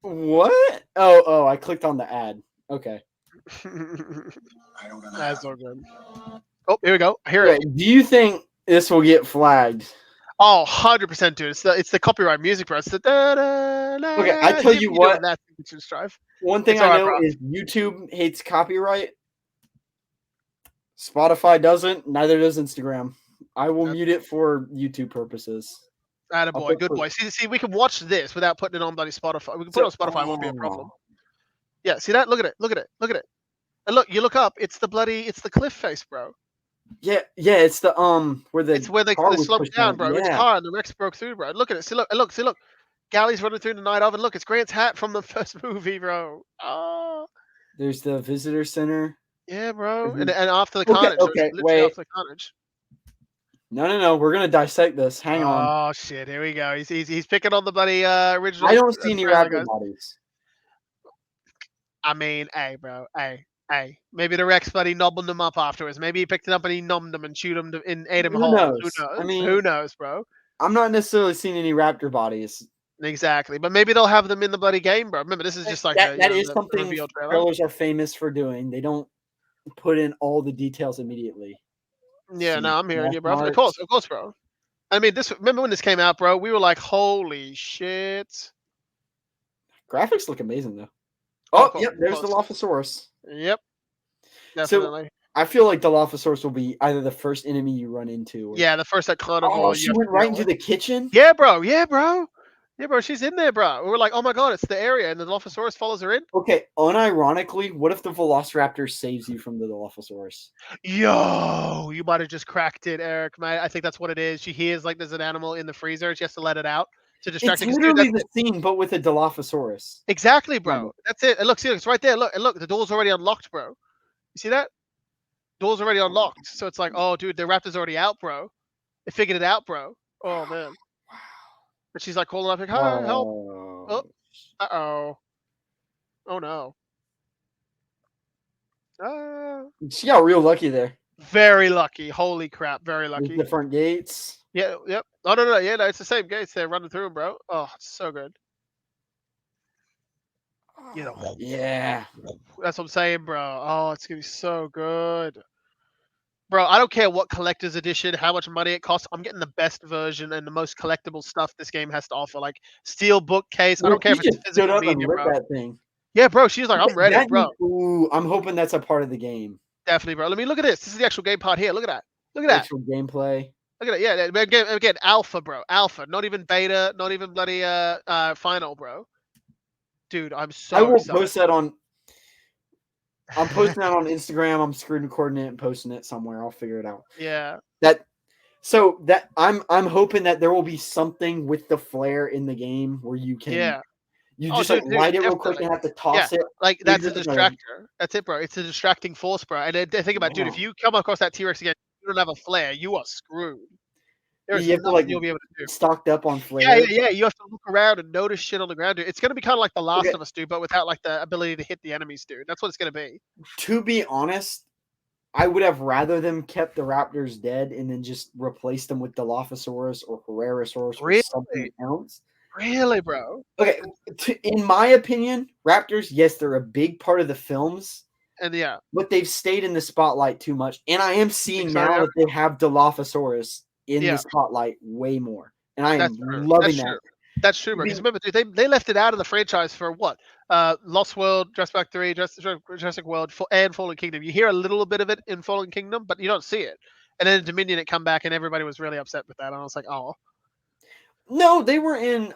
What? Oh, I clicked on the ad. Okay. That's all good. Oh, here we go. I hear it. Do you think this will get flagged? Oh, 100%, dude. It's the copyright music, bro. It's the da-da-da. Okay, I tell you what. One thing I know is YouTube hates copyright. Spotify doesn't. Neither does Instagram. I will mute it for YouTube purposes. Attaboy, good boy. See, we can watch this without putting it on bloody Spotify. We can put it on Spotify. It won't be a problem. Yeah, see that? Look at it. And look, you look up. It's the cliff face, bro. Yeah. It's the where they slope down, bro. Yeah. It's car and the Rex broke through, bro. Look at it. See, look. Gally's running through the night oven. Look, it's Grant's hat from the first movie, bro. Oh. There's the visitor center. Yeah, bro. And after the carnage. Okay, wait. After the carnage. No. We're gonna dissect this. Hang on. Oh shit! Here we go. He's picking on the bloody original. I don't see any raptor bodies. I mean, hey, bro. Hey. Maybe the Rex buddy nobbled them up afterwards. Maybe he picked it up and he nommed them and ate them whole. Who knows? I mean, who knows, bro? I'm not necessarily seeing any raptor bodies. Exactly, but maybe they'll have them in the bloody game, bro. Remember, this is just like that is something trailers are famous for doing. They don't put in all the details immediately. Yeah, no, I'm hearing you, bro. Of course, bro. I mean, remember when this came out, bro? We were like, holy shit. Graphics look amazing, though. Oh, yep, there's the Dilophosaurus. Yep. Definitely. So, I feel like Dilophosaurus will be either the first enemy you run into. Yeah, the first carnivore. Oh, she went right into the kitchen? Yeah, bro. Yeah, bro. Yeah, bro, she's in there, bro. We were like, oh my god, it's the area, and the Dilophosaurus follows her in. Okay, unironically, what if the Velociraptor saves you from the Dilophosaurus? Yo, you might have just cracked it, Eric, man. I think that's what it is. She hears like there's an animal in the freezer. She has to let it out to distract it. It's literally the scene, but with a Dilophosaurus. Exactly, bro. That's it. And look, see, it's right there. Look, the door's already unlocked, bro. You see that? Door's already unlocked. So it's like, oh, dude, the raptor's already out, bro. They figured it out, bro. Oh, man. Wow. And she's like calling up, like, hi, help. Oh, uh-oh. Oh, no. She got real lucky there. Very lucky. Holy crap. Very lucky. The front gates. Yeah, yep. Oh, no. Yeah, no, it's the same gates. They're running through them, bro. Oh, it's so good. You know. Yeah. That's what I'm saying, bro. Oh, it's going to be so good. Bro, I don't care what collector's edition, how much money it costs. I'm getting the best version and the most collectible stuff this game has to offer. Like steel bookcase. I don't care if it's physical media, bro. That thing. Yeah, bro. She's like, I'm ready, bro. Ooh, I'm hoping that's a part of the game. Definitely, bro. Let me look at this. This is the actual game part here. Look at that. Look at that. Actual gameplay. Look at it. Yeah, again, alpha, bro. Alpha. Not even beta. Not even bloody final, bro. Dude, I'm so I will excited. post that on. I'm posting that on Instagram. I'm screen recording it and posting it somewhere. I'll figure it out. Yeah. I'm hoping that there will be something with the flare in the game where you can. Yeah. You just light it real quick and have to toss it. Like that's a distractor. That's it, bro. It's a distracting force, bro. And think about, dude, if you come across that T-Rex again, you don't have a flare, you are screwed. There's you have to you'll be able to do. Stocked up on flares. Yeah. You have to look around and notice shit on the ground, dude. It's gonna be kind of like The Last of Us, dude, but without like the ability to hit the enemies, dude. That's what it's gonna be. To be honest, I would have rather them kept the Raptors dead and then just replaced them with Dilophosaurus or Herrerasaurus or something else. Really, bro? Okay, in my opinion, Raptors, yes, they're a big part of the films. And yeah. But they've stayed in the spotlight too much. And I am seeing now that they have Dilophosaurus in the spotlight way more. And I am loving that. That's true, bro. Because remember, dude, they left it out of the franchise for what? Lost World, Jurassic Park 3, Jurassic World, and Fallen Kingdom. You hear a little bit of it in Fallen Kingdom, but you don't see it. And then Dominion, it come back, and everybody was really upset with that. And I was like, oh. No, they were in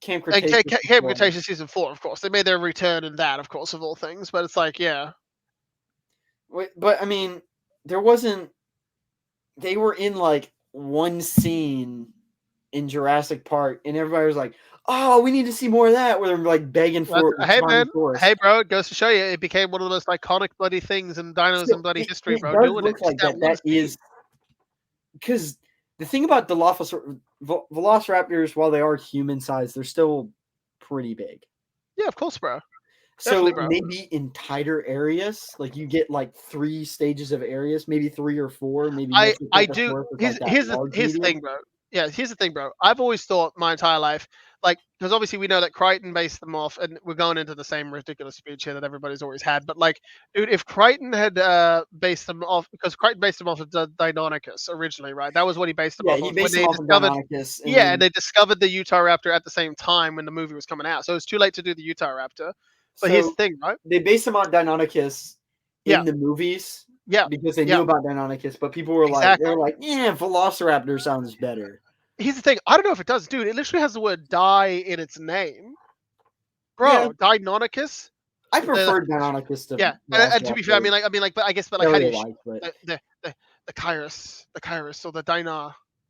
Camp Cretaceous. Camp Cretaceous season 4, of course. They made their return in that, of course, of all things. But it's like, yeah. But I mean, there wasn't. They were in like one scene in Jurassic Park, and everybody was like, "Oh, we need to see more of that." Where they're like begging for it. Hey man, hey bro, it goes to show you, it became one of the most iconic bloody things in dinos and bloody history, bro. It does look like that is because the thing about the Velociraptors, while they are human sized, they're still pretty big. Yeah, of course, bro. So maybe in tighter areas, like you get like 3 stages of areas, maybe 3 or 4, maybe. I do. Here's the thing, bro. Yeah, here's the thing, bro. I've always thought my entire life, like, because obviously we know that Crichton based them off, and we're going into the same ridiculous speech here that everybody's always had. But like, dude, if Crichton had based them off, because Crichton based them off of Deinonychus originally, right? That was what he based them off. He based them off of Deinonychus. And they discovered the Utahraptor at the same time when the movie was coming out, so it's too late to do the Utahraptor. But here's the thing, right? They based them on Deinonychus in the movies. Yeah. Because they knew about Deinonychus, but people were like, yeah, Velociraptor sounds better. Here's the thing. I don't know if it does, dude. It literally has the word "die" in its name, bro. Yeah. Deinonychus. I prefer Deinonychus to. Yeah, and to be fair, I mean, but how do you the Kairos, or the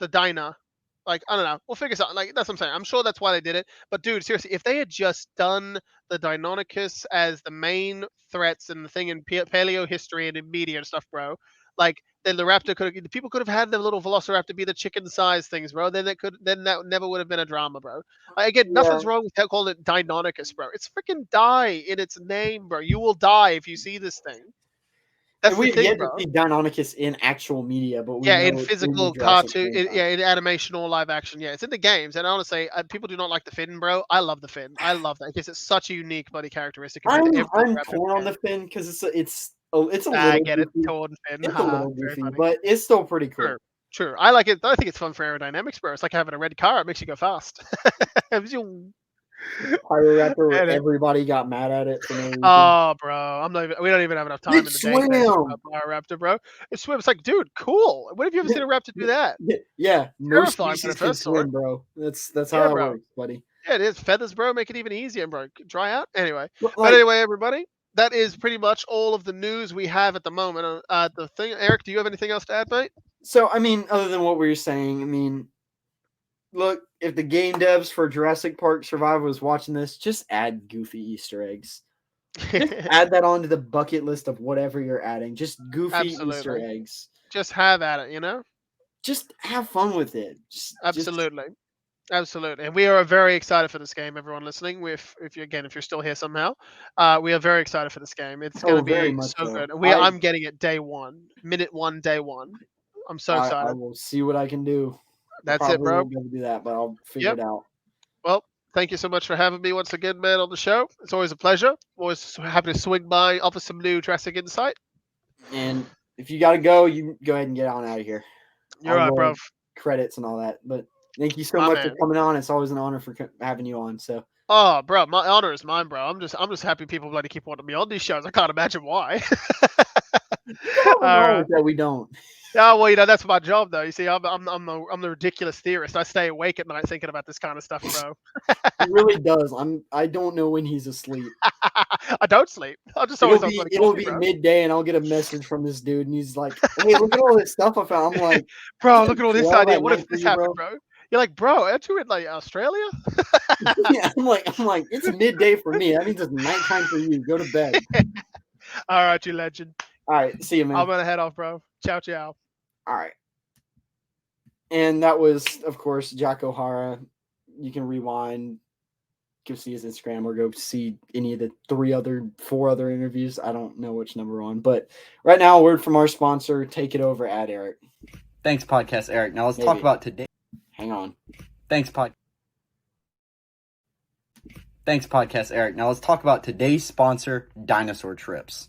Dinah? Like, I don't know. We'll figure something. Like, that's what I'm saying. I'm sure that's why they did it. But dude, seriously, if they had just done the Deinonychus as the main threats and the thing in paleo history and in media and stuff, bro, like, then the raptor people could have had the little Velociraptor be the chicken-sized things, bro. Then that never would have been a drama, bro. Again, nothing's wrong with calling it Deinonychus, bro. It's freaking die in its name, bro. You will die if you see this thing. That's we've yet to see Deinonychus in actual media, but in physical cartoon, in animation or live action. Yeah, it's in the games. And honestly, people do not like the fin, bro. I love the fin. I love that because it's such a unique bloody characteristic. I'm torn on the fin because it's a little. I get goofy. It, torn fin. It's a little goofy, but it's still pretty cool. True. I like it. I think it's fun for aerodynamics, bro. It's like having a red car. It makes you go fast. Pyroraptor where everybody got mad at it for no reason. Oh, bro, we don't even have enough time in the day to talk about Pyroraptor, bro. It swims. It's like, dude, cool. When have you ever seen a raptor do that? Yeah, most species can swim, bro. That's how it works, buddy. Yeah, it is. Feathers, bro, make it even easier, bro. Dry out. Anyway. But anyway, everybody, that is pretty much all of the news we have at the moment. Eric, do you have anything else to add, mate? So, I mean, other than what we were saying, I mean, look, if the game devs for Jurassic Park Survival was watching this, just add goofy Easter eggs. Just add that onto the bucket list of whatever you're adding. Just goofy Easter eggs. Just have at it, you know? Just have fun with it. Absolutely. Absolutely. And we are very excited for this game, everyone listening. If you're still here somehow, we are very excited for this game. It's going to be so good. I'm getting it day one, minute one, day one. I'm so excited. I will see what I can do. That's it, bro. I won't be able to do that, but I'll figure it out. Well, thank you so much for having me once again, man, on the show. It's always a pleasure. Always happy to swing by, offer some new Jurassic insight. And if you got to go, you go ahead and get on out of here. You're right, bro. Credits and all that. But thank you so much for coming on. It's always an honor for having you on. So. Oh, bro, my honor is mine, bro. I'm just happy people bloody keep wanting me on these shows. I can't imagine why. That we don't. Yeah, well, that's my job, though. You see, I'm the ridiculous theorist. I stay awake at night thinking about this kind of stuff, bro. He really does. I don't know when he's asleep. I don't sleep. I'll just it'll be midday, and I'll get a message from this dude, and he's like, "Hey, look at all this stuff I found." I'm like, "Bro, look at all this idea. What if this happened, bro?" You're like, "Bro, aren't you in like Australia?" Yeah, I'm like, it's midday for me. That means it's nighttime for you. Go to bed. All right, you legend. All right, see you, man. I'm gonna head off, bro. Ciao, ciao. All right. And that was, of course, Jack O'Hara. You can rewind, go see his Instagram, or go see any of the 4 other interviews. I don't know which number we're on. But right now, a word from our sponsor. Take it over, at Eric. Thanks, Podcast Eric. Now let's talk about today. Hang on. Thanks, Podcast Eric. Now let's talk about today's sponsor, Dinosaur Trips.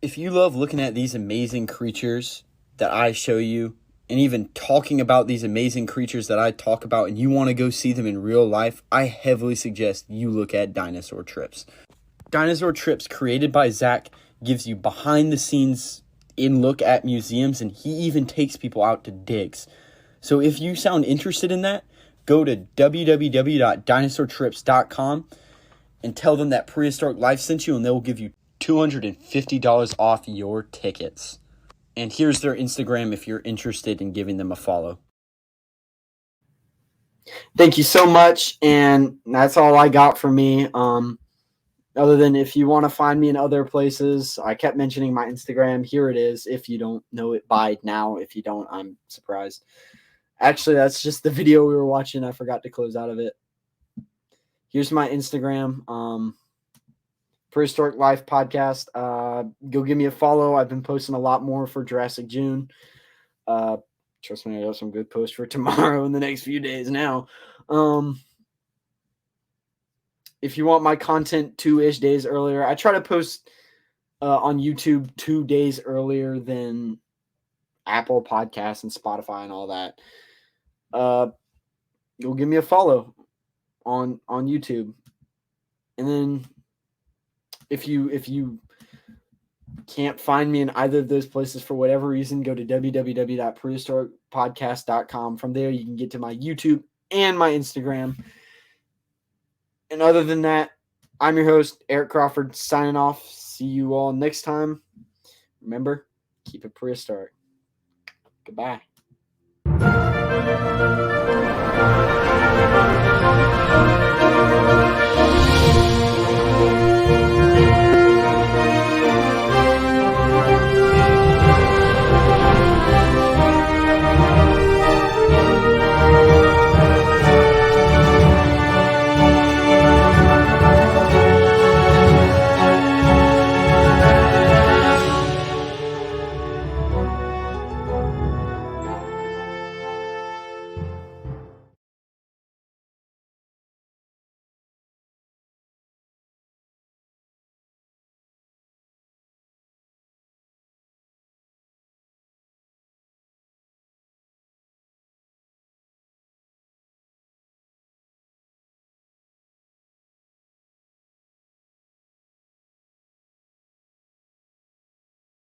If you love looking at these amazing creatures that I show you, and even talking about these amazing creatures that I talk about, and you want to go see them in real life, I heavily suggest you look at Dinosaur Trips. Dinosaur Trips, created by Zach, gives you behind-the-scenes in-look at museums, and he even takes people out to digs. So if you sound interested in that, go to www.dinosaurtrips.com and tell them that Prehistoric Life sent you, and they will give you $250 off your tickets. And here's their Instagram if you're interested in giving them a follow. Thank you so much, and that's all I got for me. Other than if you want to find me in other places, I kept mentioning my Instagram. Here it is. If you don't know it by now, if you don't, I'm surprised. Actually, that's just the video we were watching. I forgot to close out of it. Here's my Instagram. Prehistoric Life Podcast. Go give me a follow. I've been posting a lot more for Jurassic June. Trust me, I got some good posts for tomorrow in the next few days now. If you want my content 2-ish days earlier, I try to post on YouTube 2 days earlier than Apple Podcasts and Spotify and all that. Go give me a follow on YouTube. And then if you can't find me in either of those places for whatever reason, go to www.prehistoricpodcast.com. From there, you can get to my YouTube and my Instagram. And other than that, I'm your host, Eric Crawford, signing off. See you all next time. Remember, keep it prehistoric. Goodbye.